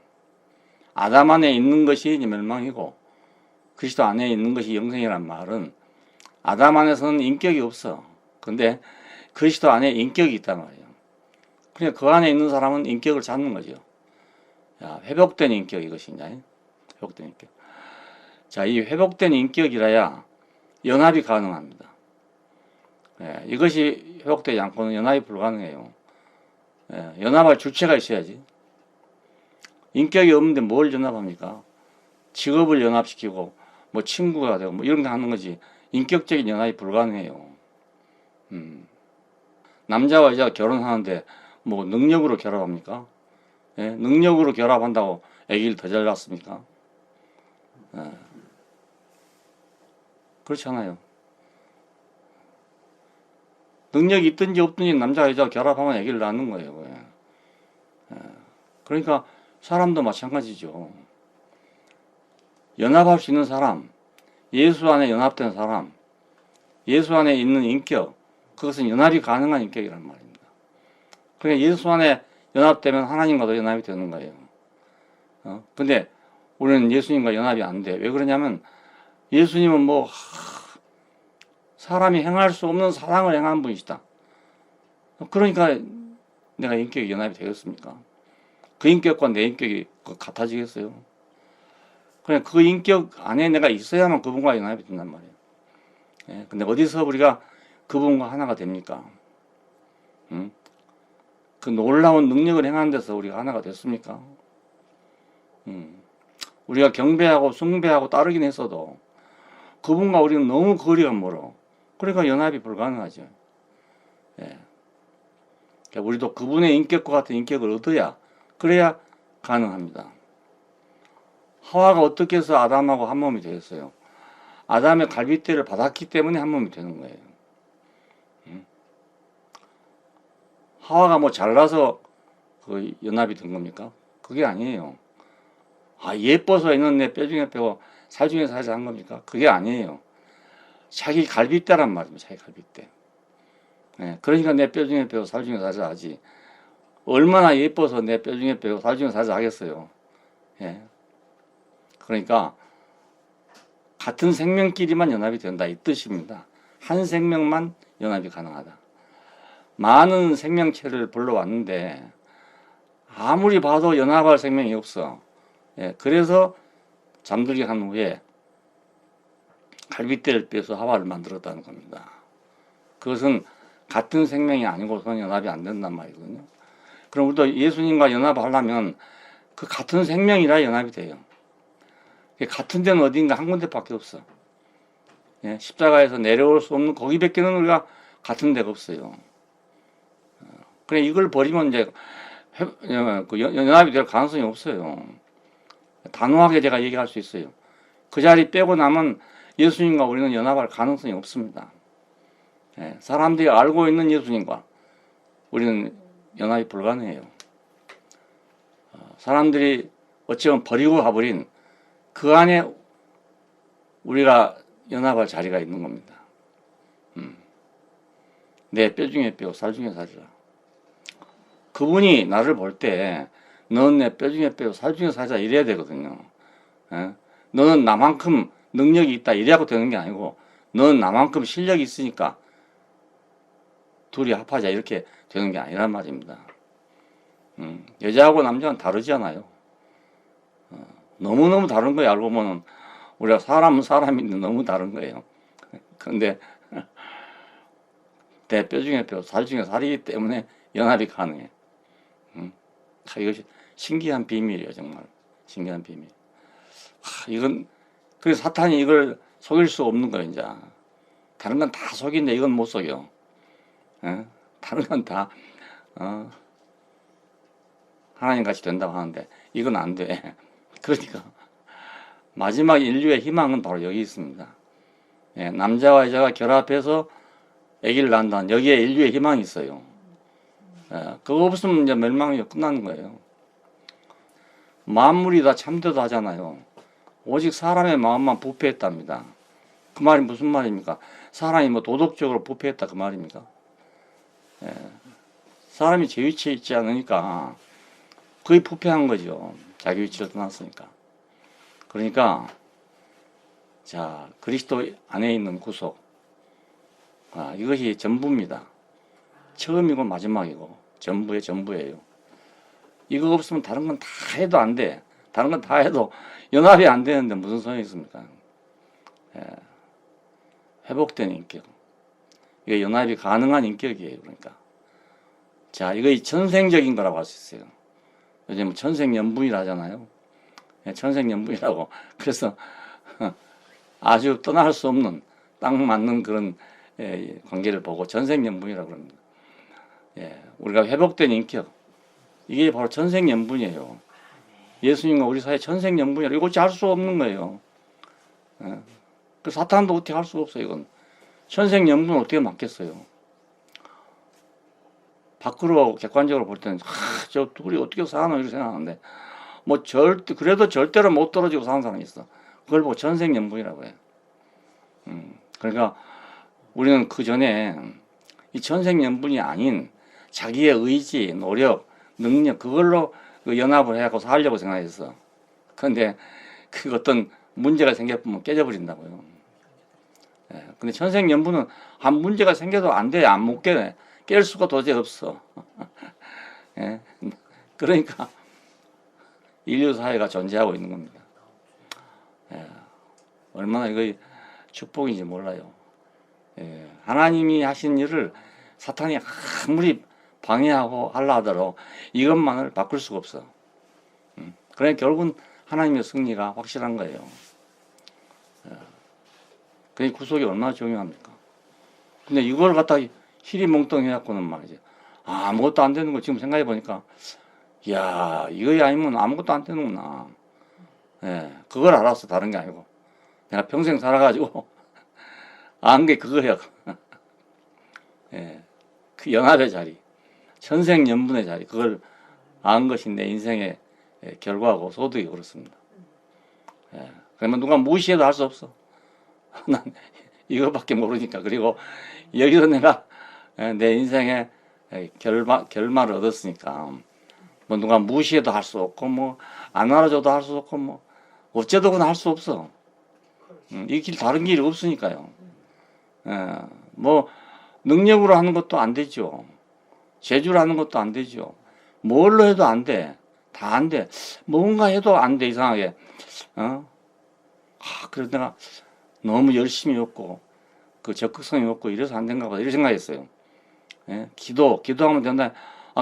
아담 안에 있는 것이 멸망이고 그리스도 안에 있는 것이 영생이란 말은 아담 안에서는 인격이 없어. 근데 그리스도 안에 인격이 있단 말이에요. 그러니까 그 안에 있는 사람은 인격을 찾는 거죠. 회복된 인격 이것이 이제 회복된 인격. 자, 이 회복된 인격이라야 연합이 가능합니다. 이것이 회복되지 않고는 연합이 불가능해요. 연합할 주체가 있어야지. 인격이 없는데 뭘 연합합니까? 직업을 연합시키고 친구가 되고 이런 거 하는 거지. 인격적인 연합이 불가능해요. 남자와 여자가 결혼하는데 능력으로 결합합니까? 능력으로 결합한다고 아기를 더 잘 낳습니까? 그렇잖아요. 능력이 있든지 없든지 남자와 여자가 결합하면 아기를 낳는 거예요. 그러니까 사람도 마찬가지죠. 연합할 수 있는 사람, 예수 안에 연합된 사람, 예수 안에 있는 인격, 그것은 연합이 가능한 인격이란 말입니다. 그러니까 예수 안에 연합되면 하나님과도 연합이 되는 거예요. 근데 우리는 예수님과 연합이 안 돼. 왜 그러냐면 예수님은 사람이 행할 수 없는 사랑을 행한 분이시다. 그러니까 내가 인격이 연합이 되겠습니까? 그 인격과 내 인격이 같아지겠어요? 그냥 그 인격 안에 내가 있어야만 그분과 연합이 된단 말이에요. 근데 어디서 우리가 그분과 하나가 됩니까? 그 놀라운 능력을 행하는 데서 우리가 하나가 됐습니까? 우리가 경배하고 숭배하고 따르긴 했어도 그분과 우리는 너무 거리가 멀어. 그러니까 연합이 불가능하죠. 예. 그러니까 우리도 그분의 인격과 같은 인격을 얻어야, 그래야 가능합니다. 하와가 어떻게 해서 아담하고 한 몸이 되었어요? 아담의 갈빗대를 받았기 때문에 한 몸이 되는 거예요. 하와가 뭐 잘나서 그 연합이 된 겁니까? 그게 아니에요. 아, 예뻐서 있는 내 뼈 중에 뼈고 살 중에 살자 한 겁니까? 그게 아니에요. 자기 갈빗대란 말입니다. 자기 갈빗대. 예, 그러니까 내 뼈 중에 뼈고 살 중에 살자 하지. 얼마나 예뻐서 내 뼈 중에 뼈고 살 중에 살자 하겠어요. 예. 그러니까 같은 생명끼리만 연합이 된다 이 뜻입니다. 한 생명만 연합이 가능하다. 많은 생명체를 불러왔는데 아무리 봐도 연합할 생명이 없어. 예, 그래서 잠들게 한 후에 갈빗대를 빼서 하와를 만들었다는 겁니다. 그것은 같은 생명이 아니고서는 연합이 안 된단 말이거든요. 그럼 우리도 예수님과 연합하려면 그 같은 생명이라 연합이 돼요. 같은 데는 어딘가 한 군데밖에 없어. 예, 십자가에서 내려올 수 없는 거기밖에는 우리가 같은 데가 없어요. 그래 이걸 버리면 이제 연합이 될 가능성이 없어요. 단호하게 제가 얘기할 수 있어요. 그 자리 빼고 나면 예수님과 우리는 연합할 가능성이 없습니다. 예, 사람들이 알고 있는 예수님과 우리는 연합이 불가능해요. 사람들이 어찌보면 버리고 가버린 그 안에 우리가 연합할 자리가 있는 겁니다. 내 뼈 중에 뼈, 살 중에 살이라. 그분이 나를 볼 때 너는 내 뼈 중에 뼈, 살 중에 살자 이래야 되거든요. 예? 너는 나만큼 능력이 있다 이래야 되는 게 아니고 너는 나만큼 실력이 있으니까 둘이 합하자 이렇게 되는 게 아니란 말입니다. 여자하고 남자는 다르잖아요. 너무너무 다른 거예요. 알고 보면 우리가 사람은 사람인데 너무 다른 거예요. 그런데 내 뼈 중에 뼈, 살 중에 살이기 때문에 연합이 가능해. 이것이 신기한 비밀이에요. 정말 신기한 비밀. 이건 그래서 사탄이 이걸 속일 수 없는 거예요. 이제 다른 건 다 속이는데 이건 못 속여. 다른 건 다 하나님 같이 된다고 하는데 이건 안 돼. 그러니까 마지막 인류의 희망은 바로 여기 있습니다. 예, 남자와 여자가 결합해서 아기를 낳는다는 여기에 인류의 희망이 있어요. 예, 그거 없으면 이제 멸망이 끝나는 거예요. 만물이 다 참되도 하잖아요. 오직 사람의 마음만 부패했답니다. 그 말이 무슨 말입니까? 사람이 뭐 도덕적으로 부패했다 그 말입니까? 예, 사람이 제 위치에 있지 않으니까 거의 부패한 거죠. 자기 위치를 떠났으니까. 그러니까 자 그리스도 안에 있는 구속 이것이 전부입니다. 처음이고 마지막이고 전부의 전부예요. 이거 없으면 다른 건 다 해도 안 돼. 다른 건 다 해도 연합이 안 되는데 무슨 소용이 있습니까? 예. 회복된 인격. 이게 연합이 가능한 인격이에요. 그러니까 자 이거 천생적인 거라고 할 수 있어요. 요즘 천생연분이라 하잖아요. 예, 천생연분이라고. 그래서 아주 떠날 수 없는 딱 맞는 그런 관계를 보고 천생연분이라고 합니다. 예, 우리가 회복된 인격 이게 바로 천생연분이에요. 예수님과 우리 사이 천생연분이라 이거 어찌 할 수 없는 거예요. 예, 그 사탄도 어떻게 할 수가 없어요. 이건 천생연분 어떻게 맞겠어요. 밖으로 객관적으로 볼 때는 저 둘이 어떻게 사나 이렇게 생각하는데 뭐 그래도 절대로 못 떨어지고 사는 사람이 있어. 그걸 보고 천생연분이라고 해요. 그러니까 우리는 그 전에 이 천생연분이 아닌 자기의 의지, 노력, 능력 그걸로 그 연합을 해갖고 살려고 생각했어. 그런데 그 어떤 문제가 생겨보면 깨져버린다고요. 예, 근데 천생연분은 한 문제가 생겨도 안 돼, 안 못 깨. 깰 수가 도저히 없어. 예, 그러니까 인류 사회가 존재하고 있는 겁니다. 예, 얼마나 이거 축복인지 몰라요. 예, 하나님이 하신 일을 사탄이 아무리 방해하고 하려 하더라도 이것만을 바꿀 수가 없어. 그러니까 결국은 하나님의 승리가 확실한 거예요. 그 구속이 얼마나 중요합니까? 근데 이걸 갖다 희리멍텅해갖고는 말이지. 아무것도 안 되는 거 지금 생각해 보니까, 이야, 이거 아니면 아무것도 안 되는구나. 예, 그걸 알았어. 다른 게 아니고. 내가 평생 살아가지고, 안 게 그거야. 예, 그 연합의 자리, 천생연분의 자리, 그걸 안 것이 내 인생의 결과고 소득이 그렇습니다. 예, 그러면 누가 무시해도 할 수 없어. 난 이거밖에 모르니까. 그리고 여기서 내가 내 인생의 결말을 얻었으니까 뭐 누가 무시해도 할 수 없고 뭐 안 알아줘도 할 수 없고 뭐 어쩌다거나 할 수 없어. 이 길 다른 길이 없으니까요. 뭐 능력으로 하는 것도 안 되죠. 재주로 하는 것도 안 되죠. 뭘로 해도 안 돼. 다 안 돼. 뭔가 해도 안 돼. 이상하게. 그래서 내가 너무 열심히 했고 그 적극성이 없고 이래서 안 된가 보다 이렇게 생각했어요. 예? 기도하면 된다.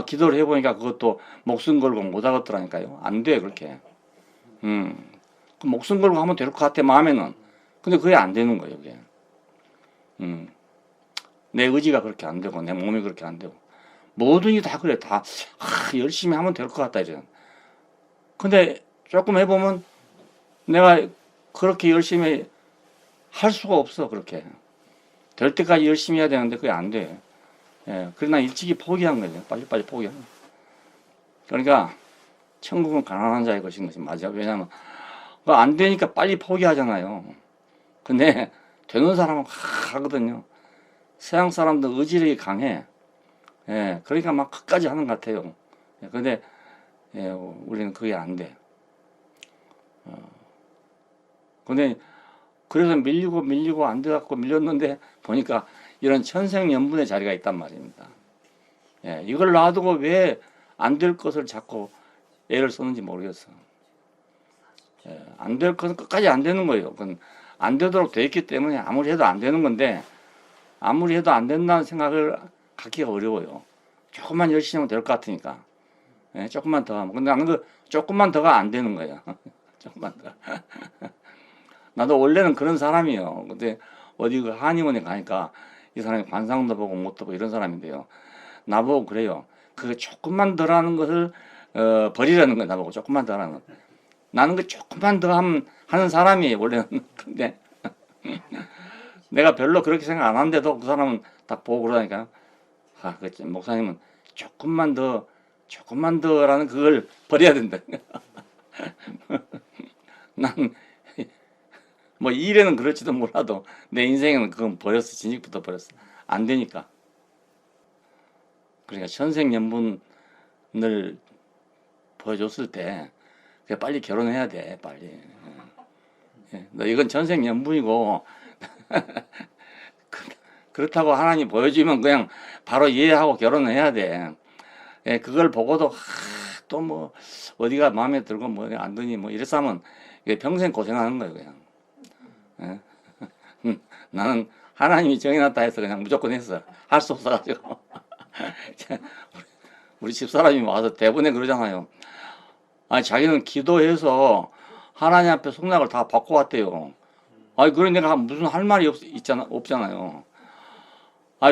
기도를 해보니까 그것도 목숨 걸고 못 하겠더라니까요. 안 돼, 그렇게. 그 목숨 걸고 하면 될 것 같아, 마음에는. 근데 그게 안 되는 거예요, 그게. 내 의지가 그렇게 안 되고, 내 몸이 그렇게 안 되고. 뭐든지 다 그래, 다, 열심히 하면 될 것 같다, 이제. 근데 조금 해보면 내가 그렇게 열심히 할 수가 없어, 그렇게. 될 때까지 열심히 해야 되는데 그게 안 돼. 예, 그래서 난 일찍이 포기한 거예요. 빨리빨리 포기한 거예요. 그러니까 천국은 가난한 자의 것인 것이 맞아. 왜냐면 안 되니까 빨리 포기하잖아요. 근데 되는 사람은 하거든요. 서양 사람도 의지력이 강해. 예, 그러니까 막 끝까지 하는 것 같아요. 예, 근데 예, 우리는 그게 안 돼. 근데 그래서 밀리고 안 돼갖고 밀렸는데 보니까 이런 천생연분의 자리가 있단 말입니다. 예, 이걸 놔두고 왜 안 될 것을 자꾸 애를 쓰는지 모르겠어. 예, 안 될 것은 끝까지 안 되는 거예요. 그건 안 되도록 돼 있기 때문에 아무리 해도 안 되는 건데 아무리 해도 안 된다는 생각을 갖기가 어려워요. 조금만 열심히 하면 될 것 같으니까. 예, 조금만 더 하면. 근데 나는 그 조금만 더가 안 되는 거예요. 조금만 더. 나도 원래는 그런 사람이에요. 근데 어디 그 한의원에 가니까 이 사람이 관상도 보고 못도 보고 이런 사람인데요. 나보고 그래요. 그 조금만 더 하는 것을 버리라는 거야. 나보고 조금만 더 하는 거. 나는 그 조금만 더 하는 사람이에요. 원래는. 근데 내가 별로 그렇게 생각 안 하는데도 그 사람은 딱 보고 그러니까 그 목사님은 조금만 더라는 그걸 버려야 된다. 난 뭐 일에는 그럴지도 몰라도 내 인생에는 그건 버렸어. 진직부터 버렸어. 안 되니까. 그러니까 천생연분을 보여줬을 때 빨리 결혼해야 돼. 빨리. 너 이건 천생연분이고 그렇다고 하나님 보여주면 그냥 바로 이해하고 결혼을 해야 돼. 그걸 보고도 또 뭐 어디가 마음에 들고 뭐 안 드니 뭐 이래서 하면 평생 고생하는 거예요. 그냥. 나는 하나님이 정해놨다 해서 그냥 무조건 했어. 할 수 없어가지고. 우리 집사람이 와서 대부분에 그러잖아요. 자기는 기도해서 하나님 앞에 속락을 다 받고 왔대요. 그래 내가 무슨 할 말이 없잖아요.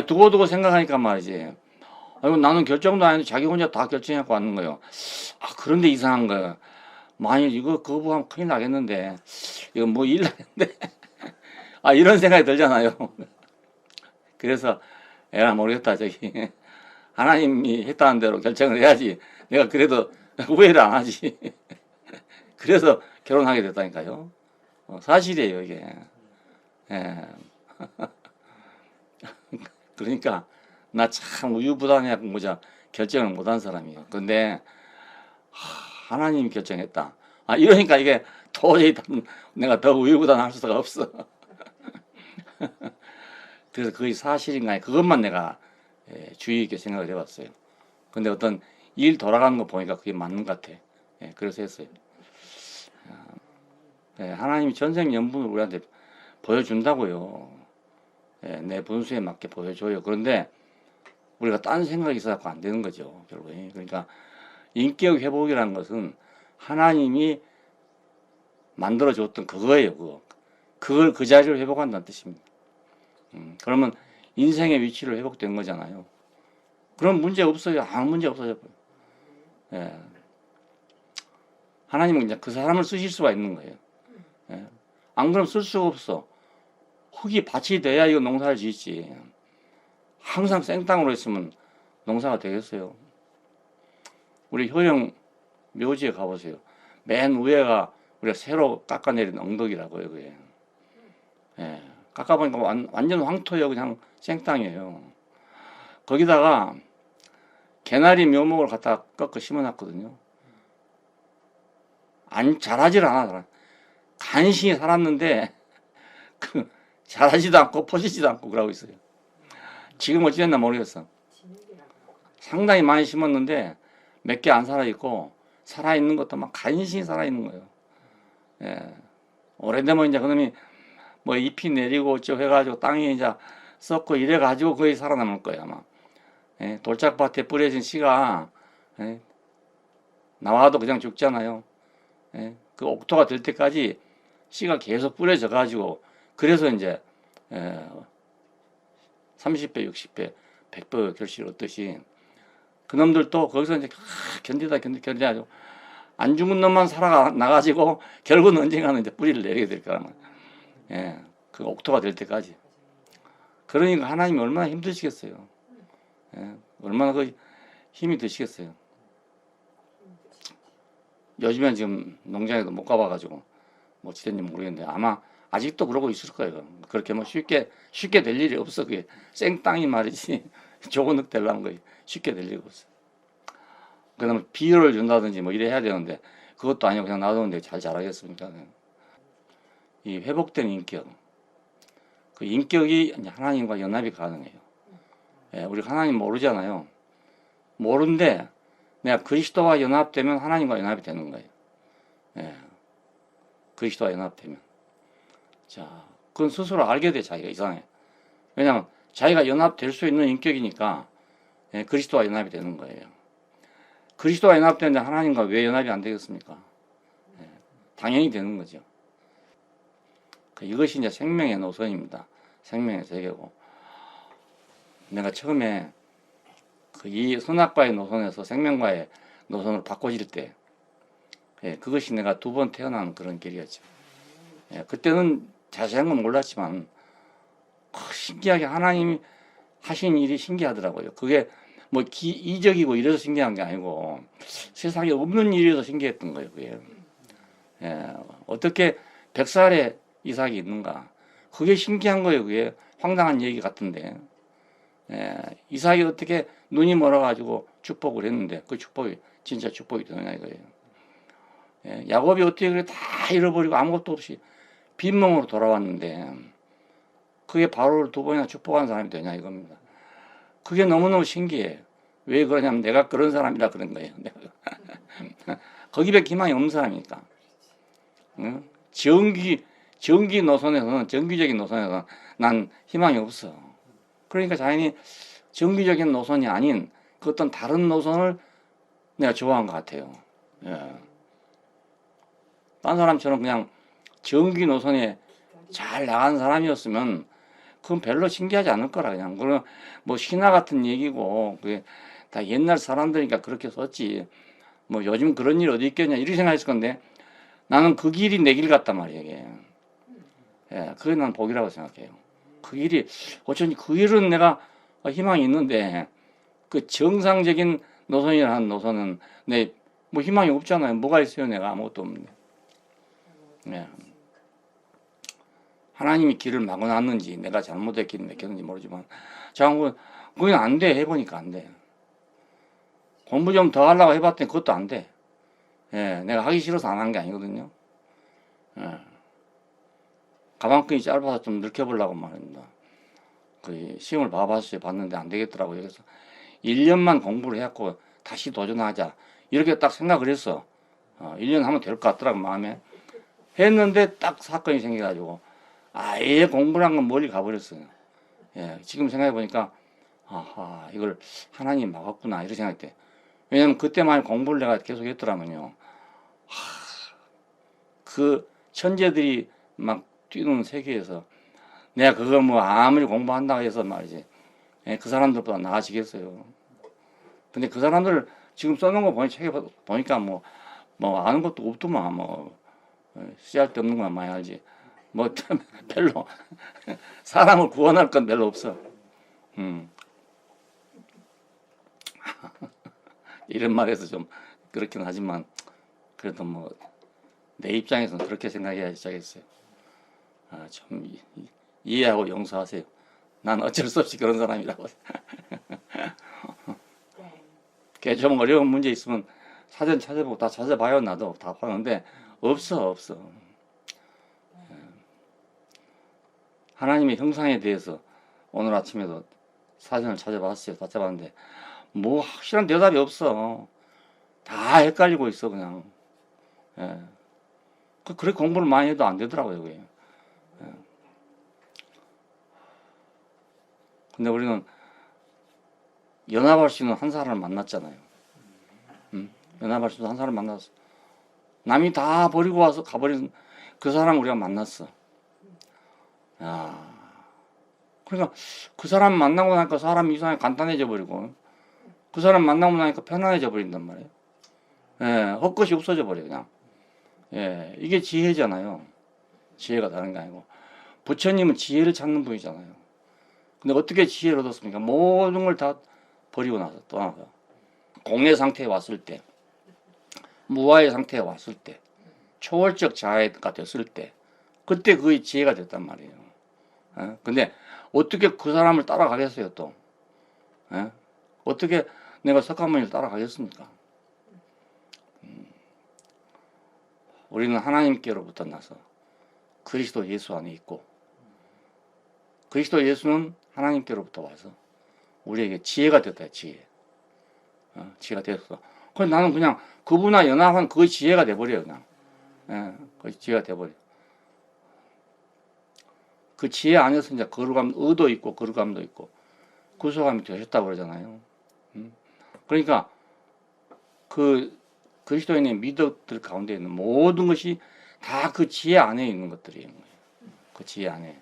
두고두고 생각하니까 말이지. 나는 결정도 안 했는데 자기 혼자 다 결정해갖고 왔는 거예요. 그런데 이상한 거예요. 만일 이거 거부하면 큰일 나겠는데, 이거 뭐 일 나겠는데. 이런 생각이 들잖아요. 그래서, 에라 모르겠다, 저기. 하나님이 했다는 대로 결정을 해야지. 내가 그래도 후회를 안 하지. 그래서 결혼하게 됐다니까요. 사실이에요, 이게. 예. 그러니까, 나 참 우유부단해갖고 뭐자 결정을 못한 사람이에요. 근데, 하나님이 결정했다. 이러니까 이게 도저히 내가 더 우유부단할 수가 없어. 그래서 그게 사실인가 그것만 내가 주의 있게 생각을 해봤어요. 근데 어떤 일 돌아가는 거 보니까 그게 맞는 것 같아. 그래서 했어요. 하나님이 전생연분을 우리한테 보여준다고요. 내 분수에 맞게 보여줘요. 그런데 우리가 딴 생각이 있어서 안 되는 거죠, 결국에. 그러니까 인격 회복이라는 것은 하나님이 만들어줬던 그거예요, 그거. 그걸 그 자리를 회복한다는 뜻입니다. 그러면 인생의 위치를 회복된 거잖아요. 그럼 문제 없어요. 아무 문제 없어져. 예. 하나님은 이제 그 사람을 쓰실 수가 있는 거예요. 예. 안 그러면 쓸 수가 없어. 흙이 밭이 돼야 이거 농사를 짓지. 항상 생땅으로 있으면 농사가 되겠어요. 우리 효령 묘지에 가보세요. 맨 위에가 우리가 새로 깎아내린 엉덕이라고요, 그게. 예. 깎아보니까 완전 황토예요. 그냥 생땅이에요. 거기다가 개나리 묘목을 갖다 꺾어 심어놨거든요. 자라질 않아. 간신히 살았는데 자라지도 않고 퍼지지도 않고 그러고 있어요. 지금 어찌 됐나 모르겠어. 상당히 많이 심었는데 몇 개 안 살아있고 살아있는 것도 막 간신히 살아있는 거예요. 예. 오래되면 이제 그놈이 뭐 잎이 내리고 어쩌고 해가지고 땅이 이제 썩고 이래가지고 거의 살아남을 거예요, 아마. 예. 돌짝밭에 뿌려진 씨가 예. 나와도 그냥 죽잖아요. 예. 그 옥토가 될 때까지 씨가 계속 뿌려져 가지고 그래서 이제 30배, 60배, 100배 결실을 얻듯이 그놈들도 거기서 이제 견디다 안 죽은 놈만 살아나가지고 결국은 언젠가는 이제 뿌리를 내리게 될 거란 말이에요. 예, 그 옥토가 될 때까지. 그러니까 하나님이 얼마나 힘드시겠어요. 예, 얼마나 그 힘이 드시겠어요. 요즘엔 지금 농장에도 못 가봐가지고 뭐 어찌 됐는지 모르겠는데 아마 아직도 그러고 있을 거예요. 그렇게 뭐 쉽게 될 일이 없어. 그게 생땅이 말이지 조건득 되려면 거의 쉽게 될 일이 없어. 그다음에 비료를 준다든지 뭐 이래 해야 되는데 그것도 아니고 그냥 놔두는데 잘 자라겠습니까? 이 회복된 인격, 그 인격이 하나님과 연합이 가능해요. 예, 우리 하나님 모르잖아요. 모르는데 내가 그리스도와 연합되면 하나님과 연합이 되는 거예요. 예, 그리스도와 연합되면. 자, 그건 스스로 알게 돼, 자기가 이상해. 왜냐하면 자기가 연합될 수 있는 인격이니까 예, 그리스도와 연합이 되는 거예요. 그리스도와 연합되는데 하나님과 왜 연합이 안 되겠습니까? 예, 당연히 되는 거죠. 이것이 이제 생명의 노선입니다. 생명의 세계고. 내가 처음에 이 선악과의 노선에서 생명과의 노선으로 바꿔질 때, 예, 그것이 내가 2번 태어난 그런 길이었죠. 예, 그때는 자세한 건 몰랐지만, 신기하게 하나님이 하신 일이 신기하더라고요. 그게 뭐 이적이고 이래서 신기한 게 아니고, 세상에 없는 일이라서 신기했던 거예요, 그게. 예, 어떻게 100살에 이삭이 있는가. 그게 신기한 거예요, 그게. 황당한 얘기 같은데. 예, 이삭이 어떻게 눈이 멀어가지고 축복을 했는데 그 축복이 진짜 축복이 되느냐 이거예요. 예, 야곱이 어떻게 그래 다 잃어버리고 아무것도 없이 빈몸으로 돌아왔는데 그게 바로를 2번이나 축복한 사람이 되냐 이겁니다. 그게 너무너무 신기해요. 왜 그러냐면 내가 그런 사람이라 그런 거예요. 거기밖에 희망이 없는 사람이니까. 응? 정기적인 노선에서는 난 희망이 없어. 그러니까 자연히 정기적인 노선이 아닌 그 어떤 다른 노선을 내가 좋아한 것 같아요. 예. 딴 사람처럼 그냥 정기 노선에 잘 나간 사람이었으면 그건 별로 신기하지 않을 거라 그냥. 그건 뭐 신화 같은 얘기고 그게 다 옛날 사람들이니까 그렇게 썼지. 뭐 요즘 그런 일 어디 있겠냐 이렇게 생각했을 건데 나는 그 길이 내 길 같단 말이에요. 이게. 예, 그게 난 복이라고 생각해요. 그 길이 어쩐지 그 길은 내가 희망이 있는데 그 정상적인 노선이라는 노선은 내 뭐 희망이 없잖아요. 뭐가 있어요? 내가 아무것도 없는데. 예. 하나님이 길을 막아놨는지 내가 잘못했긴 맥혔는지 모르지만 자꾸 그건 안 돼. 해보니까 안 돼. 공부 좀 더 하려고 해봤더니 그것도 안 돼. 예, 내가 하기 싫어서 안 한 게 아니거든요. 예. 가방끈이 짧아서 좀 늙혀보려고 말입니다. 그 시험을 봐봤어요. 봤는데 안 되겠더라고요. 그래서 1년만 공부를 해갖고 다시 도전하자. 이렇게 딱 생각을 했어. 1년 하면 될 것 같더라고 마음에. 했는데 딱 사건이 생겨가지고 아예 공부란 건 멀리 가버렸어요. 예, 지금 생각해보니까 아하, 이걸 하나님이 막았구나 이런 생각이 돼. 왜냐면 그때만 공부를 내가 계속 했더라면요, 그 천재들이 막 뛰는 세계에서 내가 그거 뭐 아무리 공부한다고 해서 말이지, 예, 그 사람들보다 나아지겠어요. 근데 그 사람들 지금 써놓은 거 책에 보니까 뭐 아는 것도 없더만, 뭐 씨알 데 없는 것만 많이 알지. 뭐 별로 사람을 구원할 건 별로 없어. 이런 말해서 좀 그렇긴 하지만 그래도 뭐 내 입장에서는 그렇게 생각해야 시작했어요. 좀 이해하고 용서하세요. 난 어쩔 수 없이 그런 사람이라고. 좀 어려운 문제 있으면 사전 찾아보고 다 찾아봐요. 나도 다 하는데 없어. 하나님의 형상에 대해서 오늘 아침에도 사전을 찾아봤어요. 찾아봤는데 뭐 확실한 대답이 없어. 다 헷갈리고 있어 그냥. 예. 그렇게 공부를 많이 해도 안 되더라고요. 그게. 예. 근데 우리는 연합할 수 있는 한 사람을 만났잖아요. 연합할 수 있는 한 사람을 만났어. 남이 다 버리고 와서 가버린 그 사람 우리가 만났어. 야, 그러니까 그 사람 만나고 나니까 사람이 이상하게 간단해져 버리고 그 사람 만나고 나니까 편안해져 버린단 말이에요. 예, 헛것이 없어져 버려 그냥. 예, 이게 지혜잖아요. 지혜가 다른 게 아니고 부처님은 지혜를 찾는 분이잖아요. 근데 어떻게 지혜를 얻었습니까? 모든 걸 다 버리고 나서 떠나서 공의 상태에 왔을 때, 무아의 상태에 왔을 때, 초월적 자아가 됐을 때, 그때 그의 지혜가 됐단 말이에요. 예? 근데 어떻게 그 사람을 따라가겠어요 또? 예? 어떻게 내가 석가모니를 따라가겠습니까? 우리는 하나님께로부터 나서 그리스도 예수 안에 있고 그리스도 예수는 하나님께로부터 와서 우리에게 지혜가 됐다. 지혜. 지혜가 됐어. 그래서 나는 그냥 그분과 연합한 그 지혜가 돼버려요. 그냥. 예, 그 지혜가 돼버려. 그 지혜 안에서 이제 거룩함, 의도 있고 거룩함도 있고 구속함이 되셨다고 그러잖아요. 그러니까 그 그리스도인의 믿음들 가운데 있는 모든 것이 다 그 지혜 안에 있는 것들이에요. 그 지혜 안에.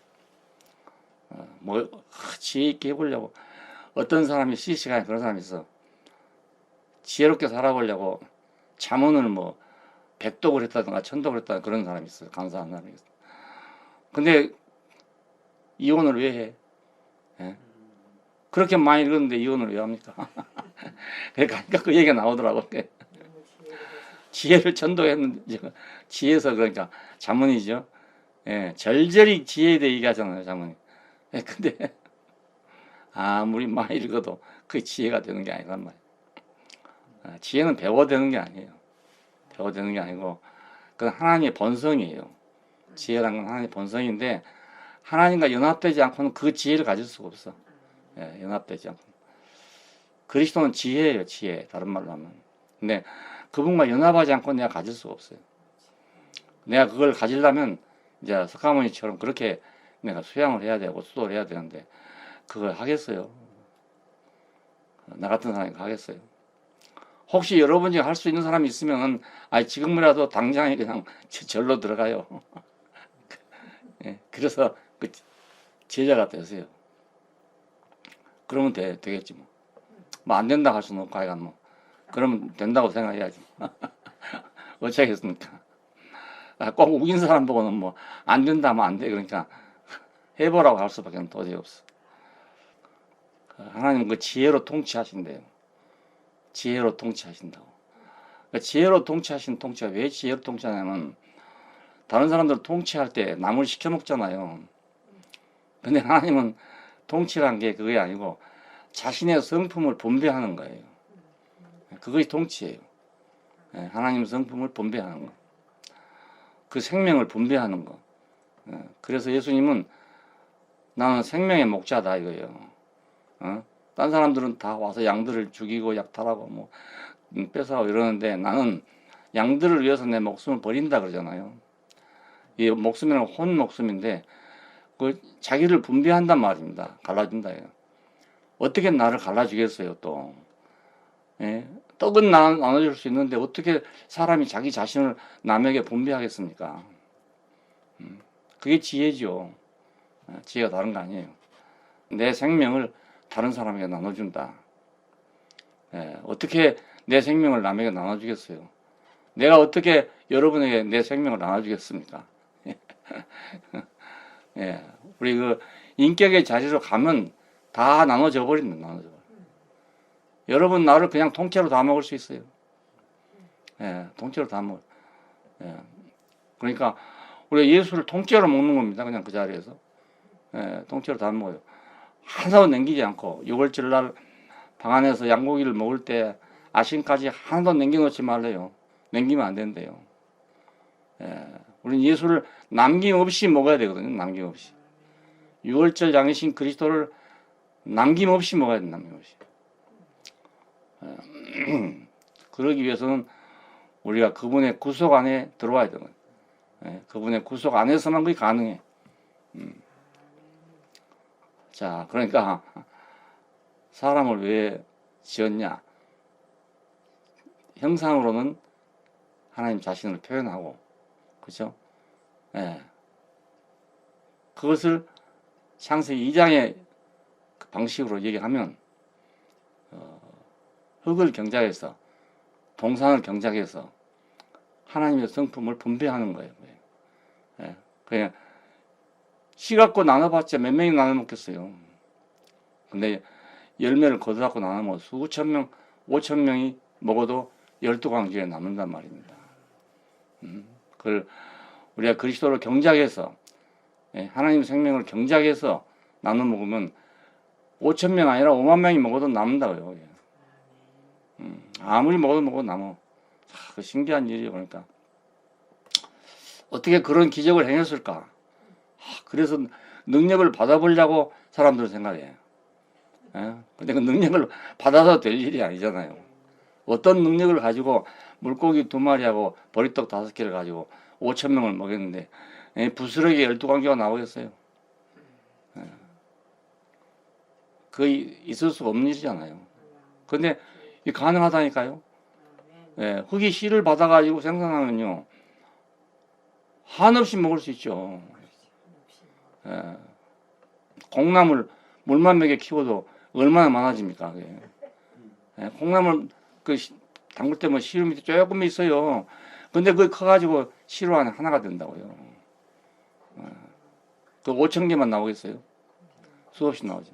지혜 있게 해보려고 어떤 사람이 시시간에 그런 사람이 있어. 지혜롭게 살아보려고 잠언을 뭐 백독을 했다든가 천독을 했다든가 그런 사람이 있어요. 강사한 사람이 있어요. 근데 이혼을 왜 해? 예? 그렇게 많이 읽었는데 이혼을 왜 합니까? 그러니까 그 얘기가 나오더라고. 지혜를 천도했는데 지혜에서 그러니까 잠언이죠. 예, 절절히 지혜에 대해 얘기하잖아요. 잠언이. 예, 근데 아무리 많이 읽어도 그 지혜가 되는 게 아니란 말이에요. 지혜는 배워되는 게 아니에요. 배워되는 게 아니고 그건 하나님의 본성이에요. 지혜란 건 하나님의 본성인데 하나님과 연합되지 않고는 그 지혜를 가질 수가 없어. 예, 연합되지 않고. 그리스도는 지혜예요. 지혜. 다른 말로 하면. 근데 그분과 연합하지 않고 내가 가질 수가 없어요. 내가 그걸 가지려면 이제 석가모니처럼 그렇게 내가 수양을 해야 되고 수도를 해야 되는데 그걸 하겠어요? 나 같은 사람이 하겠어요? 혹시 여러분 중에 할 수 있는 사람이 있으면 지금이라도 당장에 그냥 절로 들어가요. 예, 그래서 그 제자가 되세요. 그러면 되겠지 뭐. 뭐 안 된다 할 수는 없고 하여간 뭐. 그러면 된다고 생각해야지. 어쩌겠습니까? 꼭 우긴 사람 보고는 뭐 안 된다 하면 안 돼. 그러니까 해보라고 할 수밖에 도저히 없어. 하나님은 그 지혜로 통치하신대요. 지혜로 통치하신다고. 그러니까 지혜로 통치하신 통치가 왜 지혜로 통치하냐면 다른 사람들 통치할 때 남을 시켜먹잖아요. 근데 하나님은 통치란 게 그게 아니고 자신의 성품을 분배하는 거예요. 그것이 통치예요. 하나님 성품을 분배하는 거. 그 생명을 분배하는 거. 그래서 예수님은 나는 생명의 목자다 이거예요. 딴 사람들은 다 와서 양들을 죽이고 약탈하고 뭐 뺏어가고 이러는데 나는 양들을 위해서 내 목숨을 버린다 그러잖아요. 이 목숨이란 혼 목숨인데 그 자기를 분배한단 말입니다. 갈라준다. 어떻게 나를 갈라주겠어요, 또. 예? 떡은 나눠줄 수 있는데 어떻게 사람이 자기 자신을 남에게 분배하겠습니까? 그게 지혜죠. 지혜가 다른 거 아니에요. 내 생명을 다른 사람에게 나눠준다. 어떻게 내 생명을 남에게 나눠주겠어요? 내가 어떻게 여러분에게 내 생명을 나눠주겠습니까? 예, 우리 그 인격의 자리로 가면 다 나눠져 버립니다. 나눠져 버려. 여러분 나를 그냥 통째로 다 먹을 수 있어요. 예, 통째로 다 먹어. 예, 그러니까 우리가 예수를 통째로 먹는 겁니다. 그냥 그 자리에서. 예, 통째로 다 먹어요. 하나도 남기지 않고 6월절 날 방 안에서 양고기를 먹을 때 아침까지 하나도 남겨놓지 말래요. 남기면 안 된대요. 예, 우리는 예수를 남김없이 먹어야 되거든요. 남김없이. 6월절 장이신 그리스도를 남김없이 먹어야 된다. 남김없이. 그러기 위해서는 우리가 그분의 구속 안에 들어와야 되거든요. 예, 그분의 구속 안에서만 그게 가능해. 자, 그러니까 사람을 왜 지었냐? 형상으로는 하나님 자신을 표현하고, 그죠? 예. 그것을 창세기 2장의 그 방식으로 얘기하면, 흙을 경작해서, 동산을 경작해서 하나님의 성품을 분배하는 거예요. 예. 그냥 씨 갖고 나눠봤자 몇 명이 나눠 먹겠어요. 근데 열매를 거둬갖고 나눠 먹어 수천 명, 5천 명이 먹어도 12광주에 남는단 말입니다. 그걸 우리가 그리스도를 경작해서, 예, 하나님 생명을 경작해서 나눠 먹으면 5천 명 아니라 5만 명이 먹어도 남는다고요. 아무리 먹어도 남어. 그 신기한 일이에요. 그러니까 어떻게 그런 기적을 행했을까? 그래서 능력을 받아보려고 사람들은 생각해요. 예? 근데 그 능력을 받아서 될 일이 아니잖아요. 어떤 능력을 가지고 물고기 2마리하고 보리떡 5개를 가지고 5천 명을 먹였는데, 예, 부스러기 12광주가 나오겠어요? 예. 거의 있을 수가 없는 일이잖아요. 근데 이게 가능하다니까요. 예, 흙이 씨를 받아가지고 생산하면요, 한없이 먹을 수 있죠. 예, 콩나물 물만 먹여 키워도 얼마나 많아집니까? 예, 콩나물 그 담글 때 뭐 씨름 밑에 조금 있어요. 근데 그게 커가지고 씨로 안에 하나가 된다고요. 예, 그 5천 개만 나오겠어요? 수없이 나오죠.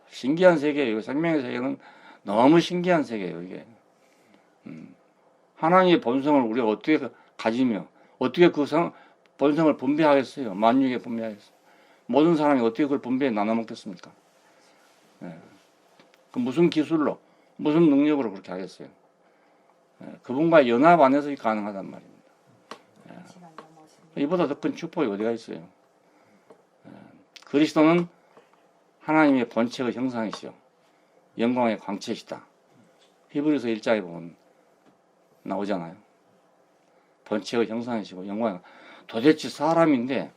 신기한 세계예요. 생명의 세계는 너무 신기한 세계예요. 이게 하나님의 본성을 우리가 어떻게 가지며 어떻게 그 본성을 분배하겠어요? 만유에게 분배하겠어요? 모든 사람이 어떻게 그걸 분배해 나눠 먹겠습니까? 예. 그 무슨 기술로, 무슨 능력으로 그렇게 하겠어요? 예. 그분과 연합 안에서 가능하단 말입니다. 예. 이보다 더 큰 축복이 어디가 있어요? 예. 그리스도는 하나님의 본체의 형상이시요 영광의 광채시다. 히브리서 1장에 보면 나오잖아요. 본체의 형상이시고 영광의, 도대체 사람인데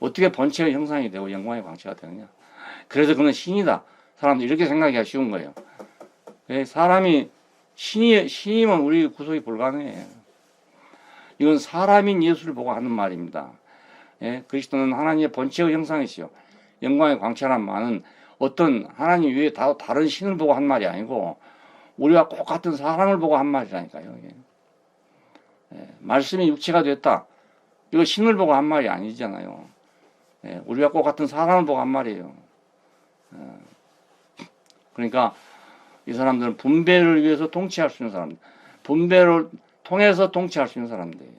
어떻게 본체의 형상이 되고 영광의 광채가 되느냐? 그래서 그는 신이다. 사람들이 이렇게 생각하기가 쉬운 거예요. 사람이 신이면 우리 구속이 불가능해요. 이건 사람인 예수를 보고 하는 말입니다. 예, 그리스도는 하나님의 본체의 형상이시요 영광의 광채란 말은 어떤 하나님 외에 다른 신을 보고 한 말이 아니고 우리와 똑같은 사람을 보고 한 말이라니까요. 예, 말씀이 육체가 됐다. 이거 신을 보고 한 말이 아니잖아요. 예, 우리가 똑같은 사람을 보고 한 말이에요. 예, 그러니까 이 사람들은 분배를 위해서 통치할 수 있는 사람들, 분배를 통해서 통치할 수 있는 사람들이에요.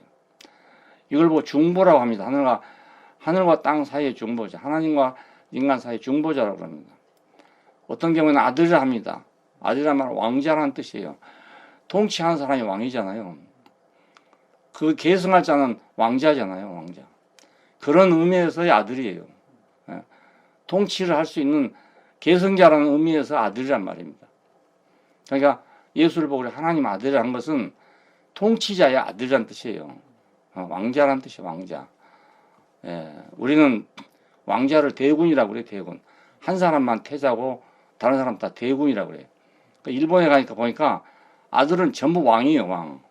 이걸 보고 중보라고 합니다. 하늘과 땅 사이의 중보자, 하나님과 인간 사이의 중보자라고 합니다. 어떤 경우에는 아들을 합니다. 아들이란 말은 왕자라는 뜻이에요. 통치하는 사람이 왕이잖아요. 그 계승할 자는 왕자잖아요. 왕자. 그런 의미에서의 아들이에요. 예. 통치를 할 수 있는 계승자라는 의미에서 아들이란 말입니다. 그러니까 예수를 보고 하나님 아들이라는 것은 통치자의 아들이란 뜻이에요. 왕자란 뜻이에요. 왕자. 예. 우리는 왕자를 대군이라고 그래요. 대군. 한 사람만 태자고 다른 사람 다 대군이라고 그래요. 그러니까 일본에 가니까 보니까 아들은 전부 왕이에요, 왕.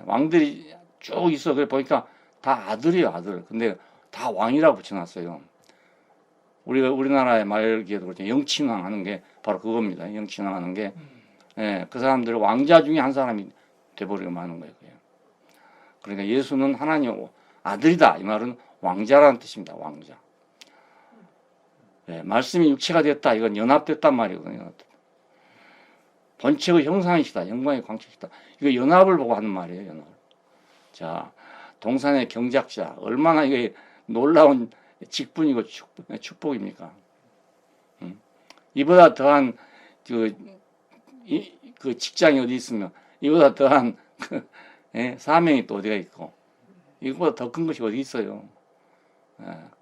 왕들이 쭉 있어. 그래 보니까 다 아들이에요, 아들. 근데 다 왕이라고 붙여놨어요. 우리나라의 말기에도 그렇죠. 영친왕 하는 게 바로 그겁니다. 영친왕 하는 게, 그 사람들 왕자 중에 한 사람이 돼버리고 마는 거예요. 그러니까 예수는 하나님 아들이다. 이 말은 왕자라는 뜻입니다. 왕자. 말씀이 육체가 됐다. 이건 연합됐단 말이거든요. 본체의 형상이시다. 영광의 광채시다. 이거 연합을 보고 하는 말이에요. 연합. 자, 동산의 경작자. 얼마나 이게 놀라운 직분이고 축복입니까? 이보다 더한 그 직장이 어디 있으면 이보다 더한 사명이 또 어디가 있고 이거보다 더 큰 것이 어디 있어요.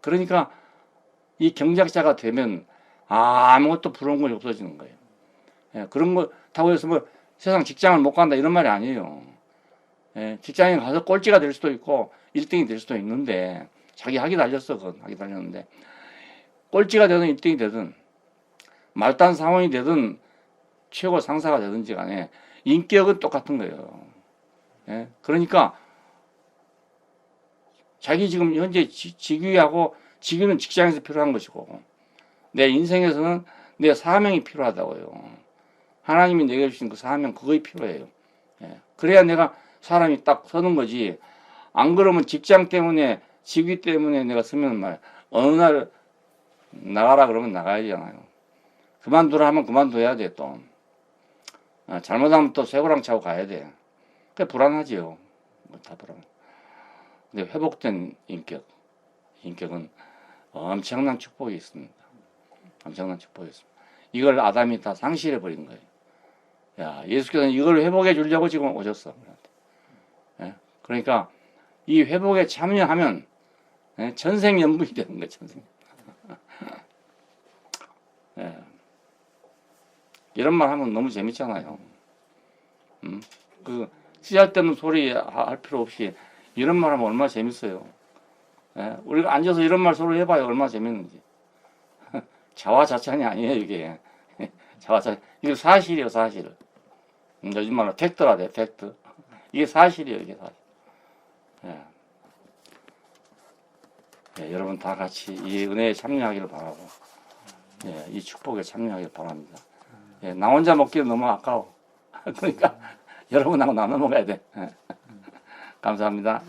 그러니까 이 경작자가 되면 아무것도 부러운 것이 없어지는 거예요. 그런 거 타고 해서 뭐 세상 직장을 못 간다 이런 말이 아니에요. 직장에 가서 꼴찌가 될 수도 있고 1등이 될 수도 있는데 자기 학위 달렸어. 그건 학위 달렸는데 꼴찌가 되든 1등이 되든 말단 사원이 되든 최고 상사가 되든지 간에 인격은 똑같은 거예요. 그러니까 자기 지금 현재 직위하고 직위는 직장에서 필요한 것이고 내 인생에서는 내 사명이 필요하다고요. 하나님이 내게 주신 그 사명 그거이 필요해요. 그래야 내가 사람이 딱 서는 거지. 안 그러면 직장 때문에 직위 때문에 내가 서면 말 어느 날 나가라 그러면 나가야 되잖아요. 그만두라 하면 그만둬야 돼 또. 잘못하면 또 쇠고랑 차고 가야 돼. 그게 불안하지요. 다 불안. 근데 회복된 인격은 엄청난 축복이 있습니다. 엄청난 축복이 있습니다. 이걸 아담이 다 상실해 버린 거예요. 야, 예수께서는 이걸 회복해 주려고 지금 오셨어. 그러니까 이 회복에 참여하면 천생연분이 되는 거예요. 천생. 이런 말 하면 너무 재밌잖아요. 그 쓰잘데없는 소리 할 필요 없이 이런 말 하면 얼마나 재밌어요. 우리가 앉아서 이런 말 서로 해봐요. 얼마나 재밌는지. 자화자찬이 아니에요, 이게. 자화자찬. 이게 사실이에요, 사실. 요즘 말로 팩트라 돼, 팩트. 이게 사실이에요, 이게 사실. 여러분 다 같이 이 은혜에 참여하기를 바라고, 이 축복에 참여하기를 바랍니다. 나 혼자 먹기는 너무 아까워. 그러니까 여러분하고 나눠 먹어야 돼. 감사합니다.